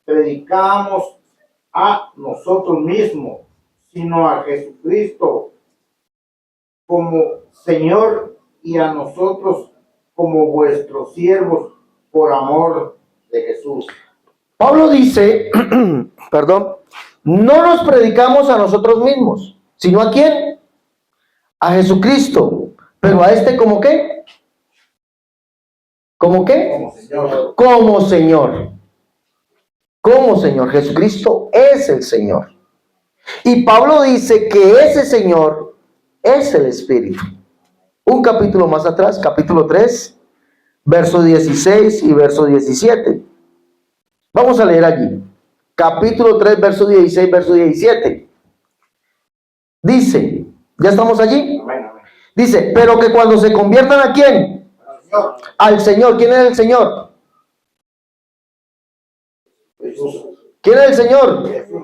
predicamos a nosotros mismos, sino a Jesucristo como Señor y a nosotros como vuestros siervos por amor de Jesús. Pablo dice, perdón, no nos predicamos a nosotros mismos, sino ¿a quién? A Jesucristo. Pero a este ¿como qué? ¿Cómo qué? Como Señor. Como Señor. Como Señor. Jesucristo es el Señor. Y Pablo dice que ese Señor es el Espíritu. Un capítulo más atrás, capítulo 3, verso 16 y verso 17. Vamos a leer allí. Capítulo 3, verso 16, verso 17. Dice, ¿ya estamos allí? Amén, amén. Dice, pero que cuando se conviertan ¿a quién? Señor Al Señor. ¿Quién es el Señor? Jesús. ¿Quién es el Señor? Jesús.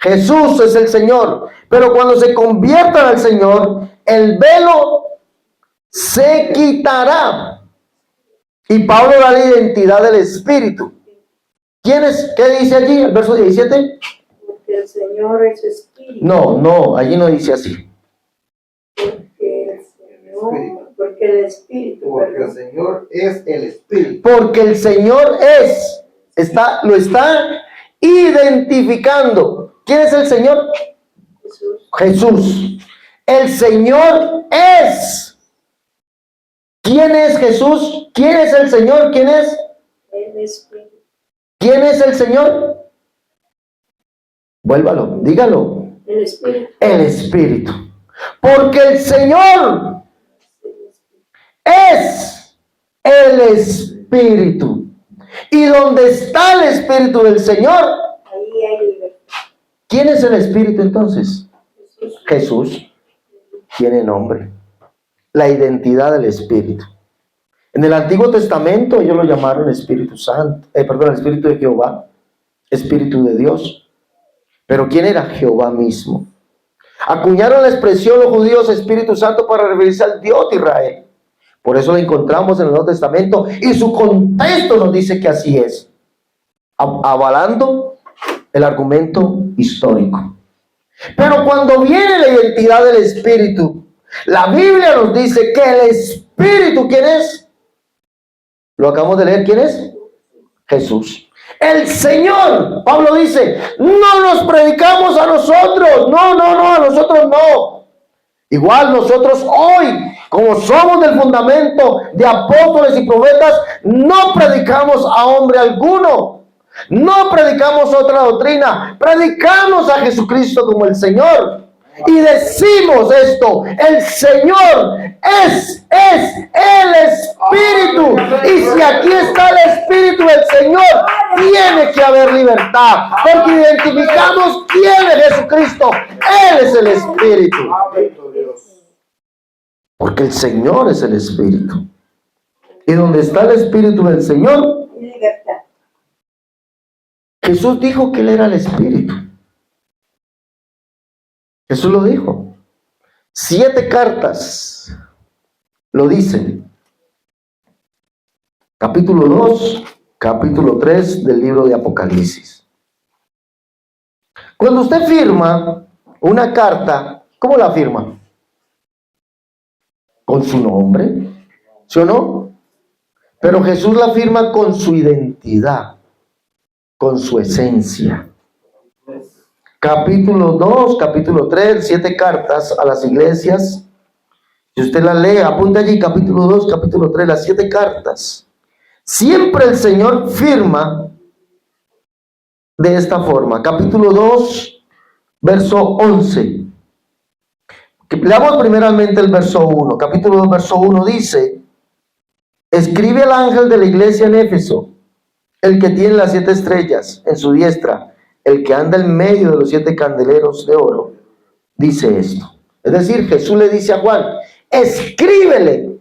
Jesús es el Señor. Pero cuando se conviertan al Señor, el velo se quitará. Y Pablo da la identidad del Espíritu. ¿Quién es? ¿Qué dice allí? El verso 17. Porque el Señor es espíritu. No, allí no dice así. Porque el espíritu. Porque el Señor es el Espíritu. Porque el Señor lo está identificando. ¿Quién es el Señor? Jesús. Jesús. El Señor es. ¿Quién es Jesús? ¿Quién es el Señor? ¿Quién es? El espíritu. ¿Quién es el Señor? Vuélvalo, dígalo. El espíritu. El Espíritu. Porque el Señor es el Espíritu. Y donde está el Espíritu del Señor, Ahí hay libertad. ¿quién es el Espíritu entonces? Jesús. Jesús. Tiene nombre. La identidad del Espíritu. En el Antiguo Testamento ellos lo llamaron Espíritu Santo, Espíritu de Jehová, Espíritu de Dios. Pero ¿quién era? Jehová mismo. Acuñaron la expresión los judíos Espíritu Santo para referirse al Dios de Israel. Por eso la encontramos en el Nuevo Testamento y su contexto nos dice que así es, avalando el argumento histórico. Pero cuando viene la identidad del Espíritu, la Biblia nos dice que el Espíritu, ¿quién es? Lo acabamos de leer, ¿quién es? Jesús. El Señor, Pablo dice, no nos predicamos a nosotros, no, a nosotros no. Igual nosotros hoy, como somos del fundamento de apóstoles y profetas, no predicamos a hombre alguno, no predicamos otra doctrina, predicamos a Jesucristo como el Señor. Y decimos esto, el Señor es el Espíritu. Y si aquí está el Espíritu del Señor, tiene que haber libertad. Porque identificamos quién es Jesucristo. Él es el Espíritu. Porque el Señor es el Espíritu. Y donde está el Espíritu del Señor, Libertad. Jesús dijo que Él era el Espíritu. Jesús lo dijo. 7 cartas lo dicen. Capítulo 2, capítulo 3 del libro de Apocalipsis. Cuando usted firma una carta, ¿cómo la firma? Con su nombre, ¿sí o no? Pero Jesús la firma con su identidad, con su esencia. Capítulo 2, capítulo 3, 7 cartas a las iglesias. Si usted las lee, apunta allí, capítulo 2, capítulo 3, las 7 cartas. Siempre el Señor firma de esta forma. Capítulo 2, verso 11. Leamos primeramente el verso 1. Capítulo 2, verso 1 dice: escribe al ángel de la iglesia en Éfeso, el que tiene las 7 estrellas en su diestra, el que anda en medio de los 7 candeleros de oro, dice esto. Es decir, Jesús le dice a Juan, escríbele.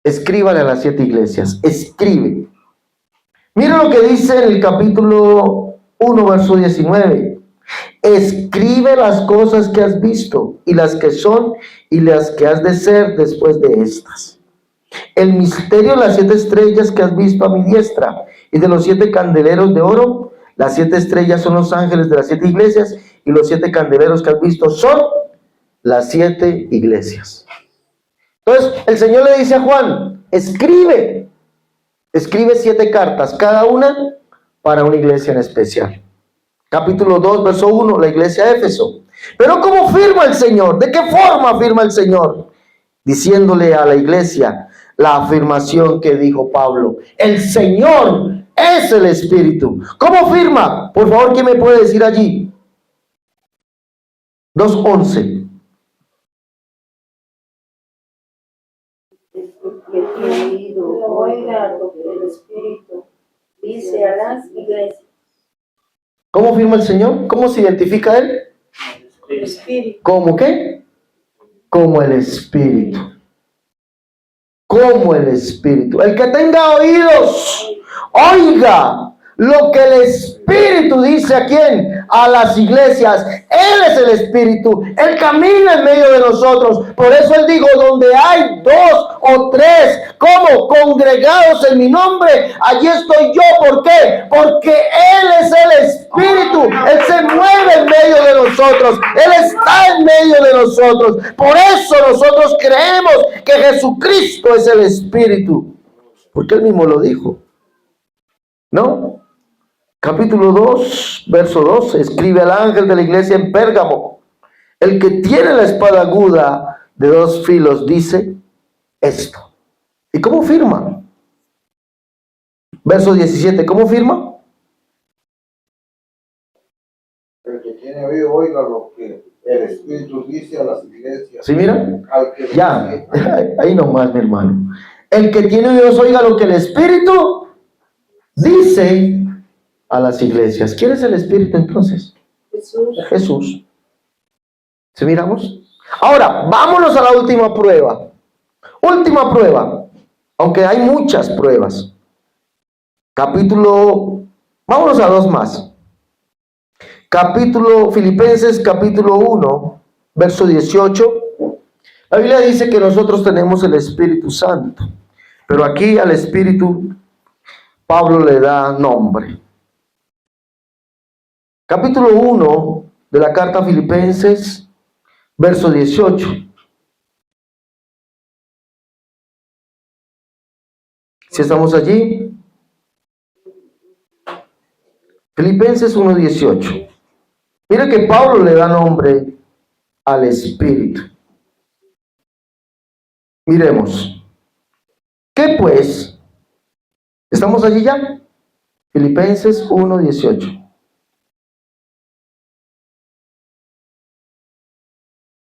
Escríbale a las 7 iglesias, escribe. Mira lo que dice en el capítulo 1, verso 19. Escribe las cosas que has visto, y las que son, y las que has de ser después de estas. El misterio de las 7 estrellas que has visto a mi diestra, y de los 7 candeleros de oro. Las 7 estrellas son los ángeles de las 7 iglesias, y los 7 candeleros que has visto son las 7 iglesias. Entonces, el Señor le dice a Juan, escribe 7 cartas, cada una para una iglesia en especial. Capítulo 2, verso 1, la iglesia de Éfeso. Pero ¿cómo firma el Señor? ¿De qué forma firma el Señor? Diciéndole a la iglesia la afirmación que dijo Pablo: el Señor es el Espíritu. ¿Cómo firma? Por favor, ¿quién me puede decir allí? 2:11. Oiga lo que el Espíritu dice a las iglesias. ¿Cómo firma el Señor? ¿Cómo se identifica Él? El Espíritu. ¿Cómo qué? Como el Espíritu. Como el Espíritu. El que tenga oídos, oiga lo que el Espíritu Espíritu dice ¿a quién? A las iglesias. Él es el Espíritu. Él camina en medio de nosotros. Por eso Él dijo, donde hay dos o tres, como congregados en mi nombre, allí estoy yo. ¿Por qué? Porque Él es el Espíritu. Él se mueve en medio de nosotros. Él está en medio de nosotros. Por eso nosotros creemos que Jesucristo es el Espíritu. Porque Él mismo lo dijo. ¿No? Capítulo 2, verso 12. Escribe al ángel de la iglesia en Pérgamo. El que tiene la espada aguda de dos filos dice esto. ¿Y cómo firma? Verso 17. ¿Cómo firma? El que tiene oído, oiga lo que el Espíritu dice a las iglesias. ¿Sí, mira? Al que Ya, dice, ahí nomás, mi hermano. El que tiene oídos oiga lo que el Espíritu dice a las iglesias. ¿Quién es el Espíritu entonces? Jesús. Jesús. ¿Sí miramos? Ahora, vámonos a la última prueba. Última prueba. Aunque hay muchas pruebas. Vámonos a dos más. Filipenses capítulo 1, verso 18. La Biblia dice que nosotros tenemos el Espíritu Santo. Pero aquí al Espíritu Pablo le da nombre. Capítulo 1 de la carta a Filipenses, verso 18. Si estamos allí, Filipenses 1:18. Mira que Pablo le da nombre al Espíritu. Miremos. ¿Qué pues? ¿Estamos allí ya? Filipenses 1:18.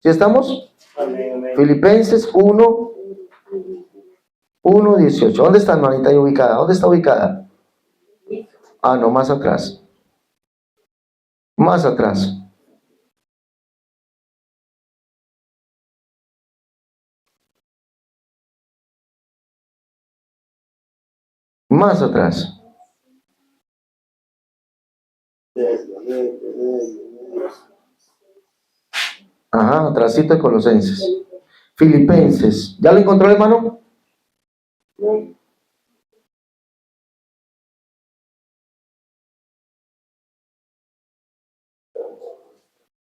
¿Sí estamos? amén, amén. Filipenses 1:18. ¿Dónde está, hermanita, ahí ubicada? ¿Dónde está ubicada? Ah, no, más atrás. Más atrás. Más atrás. Ajá, atrásito de Colosenses. Filipenses. ¿Ya lo encontró, hermano?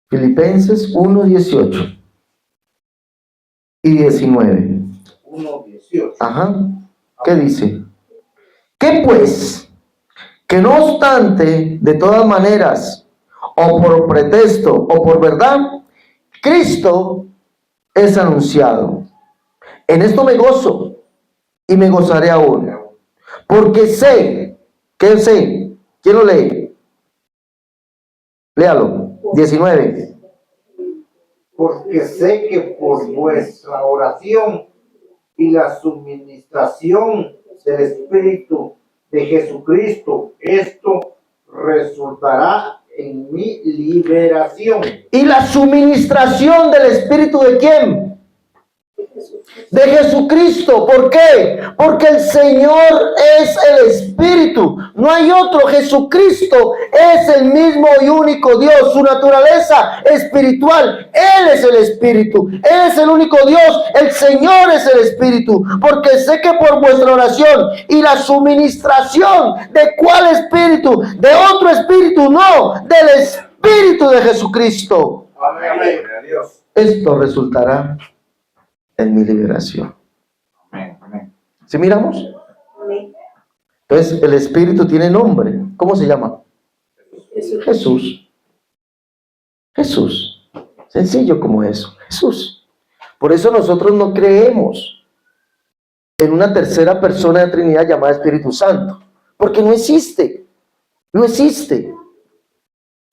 Filipenses 1:18 y 19. 1:18. Ajá. ¿Qué dice? ¿Qué pues? Que no obstante, de todas maneras, o por pretexto o por verdad, Cristo es anunciado. En esto me gozo y me gozaré aún. Porque sé, ¿qué sé? ¿Quién lo lee? Léalo. 19. Porque sé que por vuestra oración y la suministración del Espíritu de Jesucristo, esto resultará en mi liberación. ¿Y la suministración del Espíritu de quién? De Jesucristo. ¿Por qué? Porque el Señor es el Espíritu. No hay otro. Jesucristo es el mismo y único Dios. Su naturaleza espiritual. Él es el Espíritu. Él es el único Dios. El Señor es el Espíritu. Porque sé que por vuestra oración y la suministración ¿de cuál Espíritu? De otro Espíritu, no. Del Espíritu de Jesucristo. Amén, amén. Dios. Esto resultará en mi liberación. Amén, amén. ¿Sí miramos? Amén. Entonces el Espíritu tiene nombre. ¿Cómo se llama? Jesús. Jesús. Jesús. Sencillo como eso. Jesús. Por eso nosotros no creemos en una tercera persona de Trinidad llamada Espíritu Santo. Porque no existe. No existe.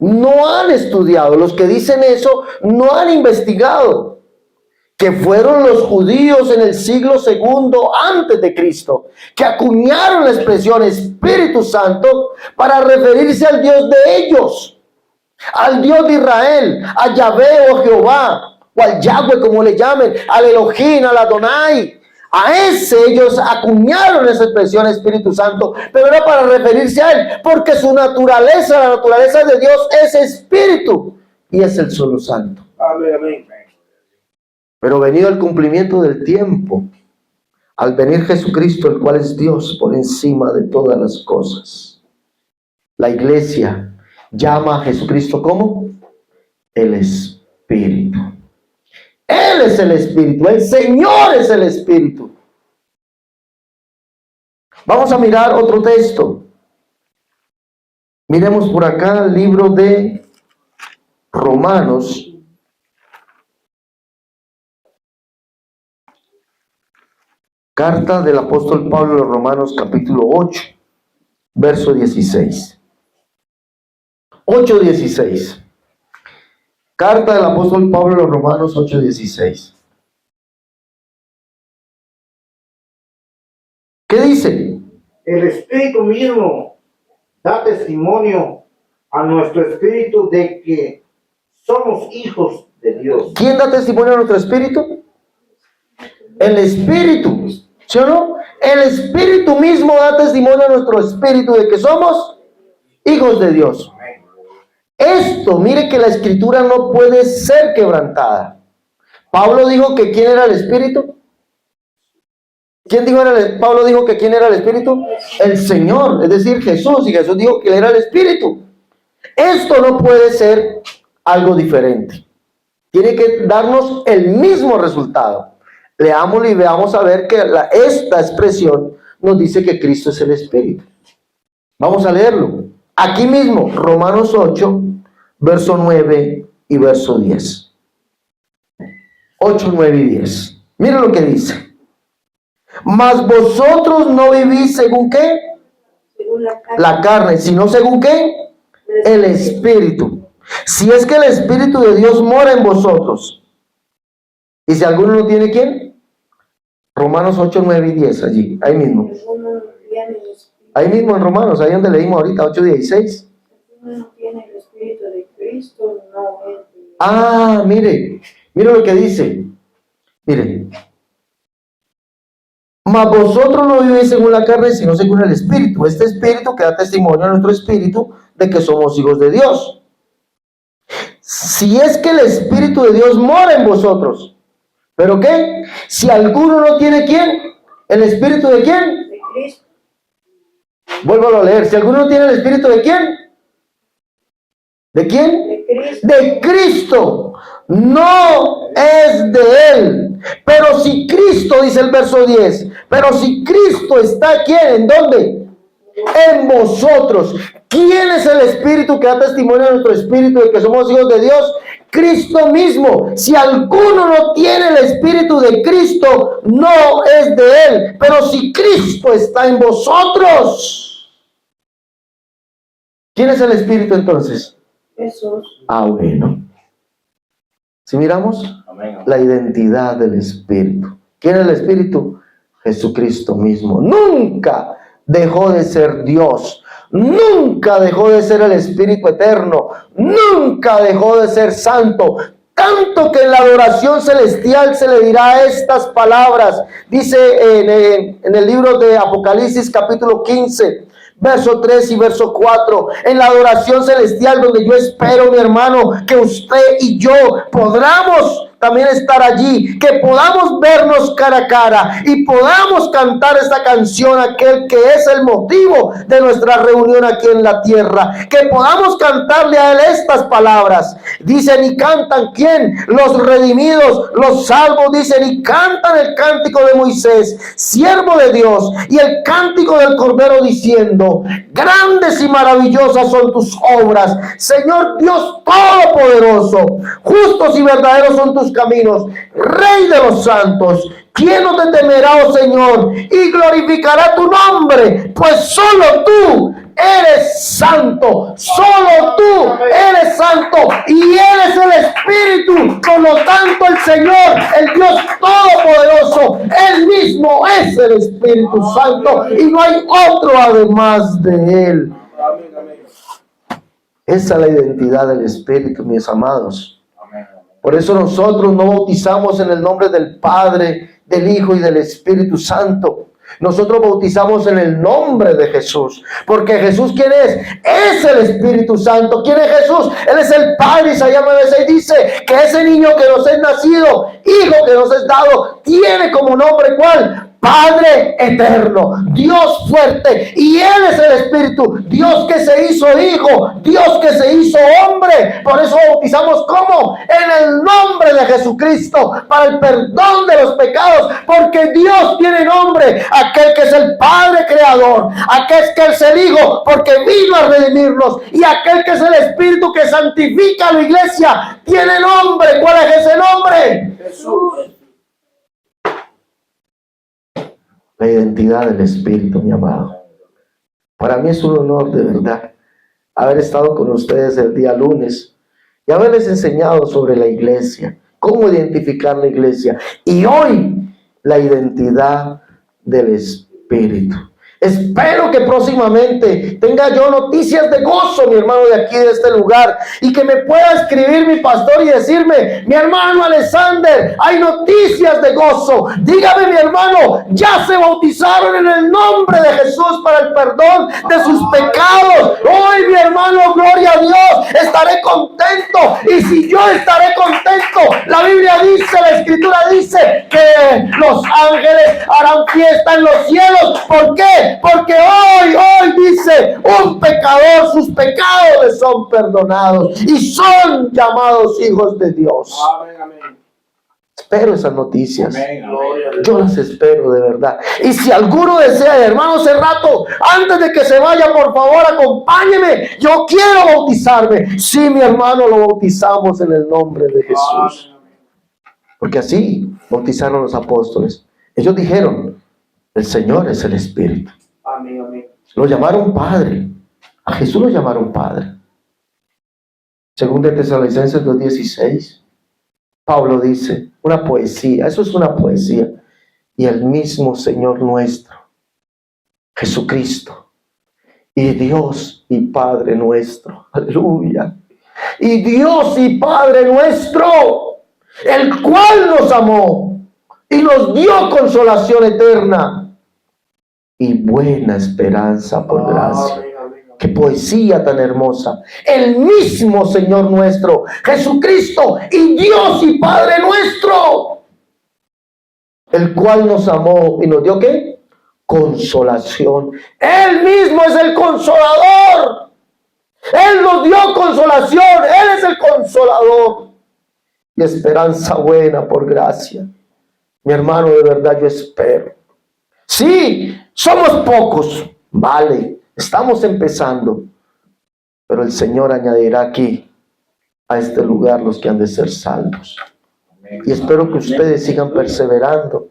No han estudiado. Los que dicen eso no han investigado. Que fueron los judíos en el siglo II antes de Cristo, que acuñaron la expresión Espíritu Santo para referirse al Dios de ellos, al Dios de Israel, a Yahvé o Jehová, o al Yahweh como le llamen, al Elohim, al Adonai, A ese ellos acuñaron esa expresión Espíritu Santo, pero era para referirse a Él, porque su naturaleza, la naturaleza de Dios es Espíritu y es el solo Santo. Amén. Pero venido el cumplimiento del tiempo, al venir Jesucristo, el cual es Dios por encima de todas las cosas, la iglesia llama a Jesucristo como el Espíritu. Él es el Espíritu, el Señor es el Espíritu. Vamos a mirar otro texto. Miremos por acá el libro de Romanos. Carta del apóstol Pablo a los Romanos, capítulo 8, verso 16. 8:16. Carta del apóstol Pablo a los Romanos 8:16. ¿Qué dice? El Espíritu mismo da testimonio a nuestro espíritu de que somos hijos de Dios. ¿Quién da testimonio a nuestro espíritu? El Espíritu, ¿sí o no? El Espíritu mismo da testimonio a nuestro espíritu de que somos hijos de Dios. Esto, mire que la escritura no puede ser quebrantada. Pablo dijo que ¿quién era el Espíritu? Pablo dijo que ¿quién era el Espíritu? El Señor, es decir, Jesús. Y Jesús dijo que Él era el Espíritu. Esto no puede ser algo diferente. Tiene que darnos el mismo resultado. Leámoslo y veamos a ver que esta expresión nos dice que Cristo es el Espíritu. Vamos a leerlo. Aquí mismo, Romanos 8, verso 9 y verso 10. 8, 9 y 10. Miren lo que dice. Mas vosotros no vivís según ¿qué? Según La carne, sino según ¿qué? El Espíritu. Si es que el Espíritu de Dios mora en vosotros. ¿Y si alguno no tiene quién? Romanos 8, 9 y 10, allí, ahí mismo. Alguno tiene el espíritu. Ahí mismo en Romanos, ahí donde leímos ahorita, 8, 16. Alguno no tiene el espíritu de Cristo, no es de... Ah, mire lo que dice. Mire. Mas vosotros no vivís según la carne, sino según el Espíritu. Este Espíritu que da testimonio a nuestro Espíritu de que somos hijos de Dios. Si es que el Espíritu de Dios mora en vosotros. ¿Pero qué? Si alguno no tiene ¿quién? ¿El Espíritu de quién? De Cristo. Vuélvalo a leer. Si alguno no tiene el Espíritu de quién? ¿De quién? De Cristo. De Cristo. No es de Él. Pero si Cristo, dice el verso 10, pero si Cristo está ¿quién? ¿En dónde? En vosotros. ¿Quién es el Espíritu que da testimonio a nuestro espíritu de que somos hijos de Dios? Cristo mismo. Si alguno no tiene el Espíritu de Cristo, no es de Él. Pero si Cristo está en vosotros, ¿quién es el Espíritu entonces? Jesús. Ah, bueno. Si miramos la identidad del Espíritu. ¿Quién es el Espíritu? Jesucristo mismo. Nunca dejó de ser Dios. Nunca dejó de ser el Espíritu eterno. Nunca dejó de ser santo. Tanto que en la adoración celestial se le dirá estas palabras. Dice en el libro de Apocalipsis capítulo 15. Verso 3 y verso 4, en la adoración celestial donde yo espero, mi hermano, que usted y yo podamos también estar allí, que podamos vernos cara a cara y podamos cantar esta canción, aquel que es el motivo de nuestra reunión aquí en la tierra, que podamos cantarle a Él estas palabras. Dicen y cantan, ¿quién? Los redimidos, los salvos, dicen y cantan el cántico de Moisés, siervo de Dios, y el cántico del Cordero diciendo, grandes y maravillosas son tus obras, Señor Dios Todopoderoso, justos y verdaderos son tus caminos, Rey de los santos. ¿Quién no te temerá, oh Señor, y glorificará tu nombre? Pues solo tú eres santo, solo tú eres santo, y Él es el Espíritu. Por lo tanto, el Señor, el Dios Todopoderoso, Él mismo es el Espíritu Santo, y no hay otro además de Él. Esa es la identidad del Espíritu, mis amados. Por eso nosotros no bautizamos en el nombre del Padre, del Hijo y del Espíritu Santo. Nosotros bautizamos en el nombre de Jesús, porque Jesús, ¿quién es? Es el Espíritu Santo. ¿Quién es Jesús? Él es el Padre. Isaías 9:6 dice que ese niño que nos es nacido, hijo que nos es dado, tiene como nombre, ¿cuál? Padre eterno, Dios fuerte, y Él es el Espíritu, Dios que se hizo hijo, Dios que se hizo hombre. Por eso bautizamos, ¿cómo? En el nombre de Jesucristo, para el perdón de los pecados, porque Dios tiene nombre, aquel que es el Padre creador, aquel que es el Hijo, porque vino a redimirnos, y aquel que es el Espíritu que santifica a la iglesia, tiene nombre. ¿Cuál es ese nombre? Jesús. La identidad del Espíritu, mi amado. Para mí es un honor de verdad haber estado con ustedes el día lunes y haberles enseñado sobre la iglesia, cómo identificar la iglesia, y hoy la identidad del Espíritu. Espero que próximamente tenga yo noticias de gozo, mi hermano, de aquí, de este lugar, y que me pueda escribir mi pastor y decirme: mi hermano Alexander, hay noticias de gozo. Dígame, mi hermano, ya se bautizaron en el nombre de Jesús para el perdón de sus pecados. Hoy, mi hermano, gloria a Dios, estaré contento. Y si yo estaré contento, la Biblia dice, la Escritura dice que los ángeles harán fiesta en los cielos. ¿Por qué? Porque hoy dice, un pecador, sus pecados le son perdonados y son llamados hijos de Dios. Amén, amén. Espero esas noticias. Amén, gloria a Dios. Yo las espero de verdad. Y si alguno desea, hermano Cerrato, antes de que se vaya, por favor, acompáñeme. Yo quiero bautizarme. Sí, mi hermano, lo bautizamos en el nombre de Jesús. Porque así bautizaron los apóstoles. Ellos dijeron: el Señor es el Espíritu. Amén, amén. Lo llamaron Padre. A Jesús lo llamaron Padre. Según de Tesalonicenses 2:16, Pablo dice, una poesía, eso es una poesía: y el mismo Señor nuestro, Jesucristo, y Dios y Padre nuestro, aleluya, y Dios y Padre nuestro, el cual nos amó y nos dio consolación eterna y buena esperanza por gracia. Amén, amén. Qué poesía tan hermosa. El mismo Señor nuestro, Jesucristo, y Dios y Padre nuestro, el cual nos amó y nos dio, ¿qué? Consolación. Él mismo es el consolador. Él nos dio consolación. Él es el consolador y esperanza buena por gracia. Mi hermano, de verdad yo espero. Sí, somos pocos, vale, estamos empezando, pero el Señor añadirá aquí a este lugar los que han de ser salvos. Y espero que ustedes sigan perseverando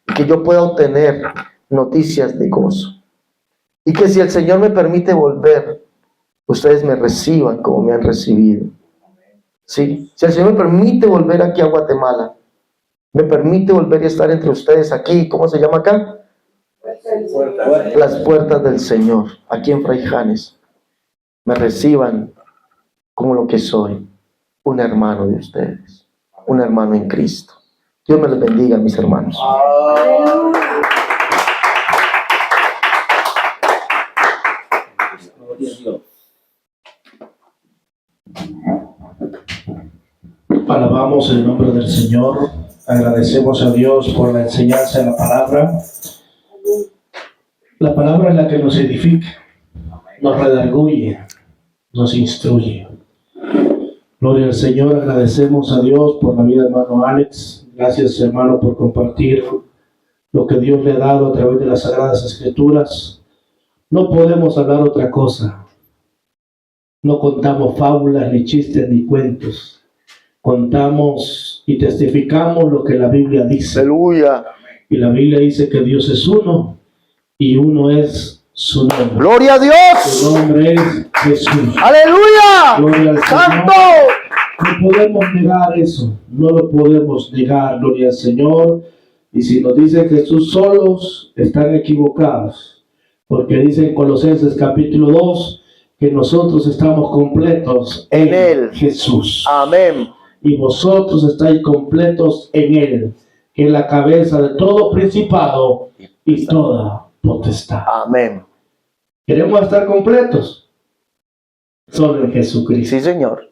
y que yo pueda obtener noticias de gozo. Y que si el Señor me permite volver, ustedes me reciban como me han recibido. Sí, si el Señor me permite volver aquí a Guatemala, me permite volver y estar entre ustedes aquí, ¿cómo se llama acá? Las puertas del Señor, aquí en Fraijanes, me reciban como lo que soy, un hermano de ustedes, un hermano en Cristo. Dios me los bendiga, mis hermanos. Alabamos el nombre del Señor, agradecemos a Dios por la enseñanza de la palabra. La palabra es la que nos edifica, nos redarguye, nos instruye. Gloria al Señor, agradecemos a Dios por la vida de hermano Alex. Gracias, hermano, por compartir lo que Dios le ha dado a través de las Sagradas Escrituras. No podemos hablar otra cosa. No contamos fábulas, ni chistes, ni cuentos. Contamos y testificamos lo que la Biblia dice. Aleluya. Y la Biblia dice que Dios es uno y uno es su nombre. Gloria a Dios. Su nombre es Jesús. Aleluya. Gloria al Santo. Señor. No podemos negar eso. No lo podemos negar. Gloria al Señor. Y si nos dice Jesús solos, están equivocados. Porque dice en Colosenses capítulo 2 que nosotros estamos completos En Él. Jesús. Amén. Y vosotros estáis completos en Él. que es la cabeza de todo principado y toda potestad. Amén. ¿Queremos estar completos? Solo en Jesucristo. Sí, Señor.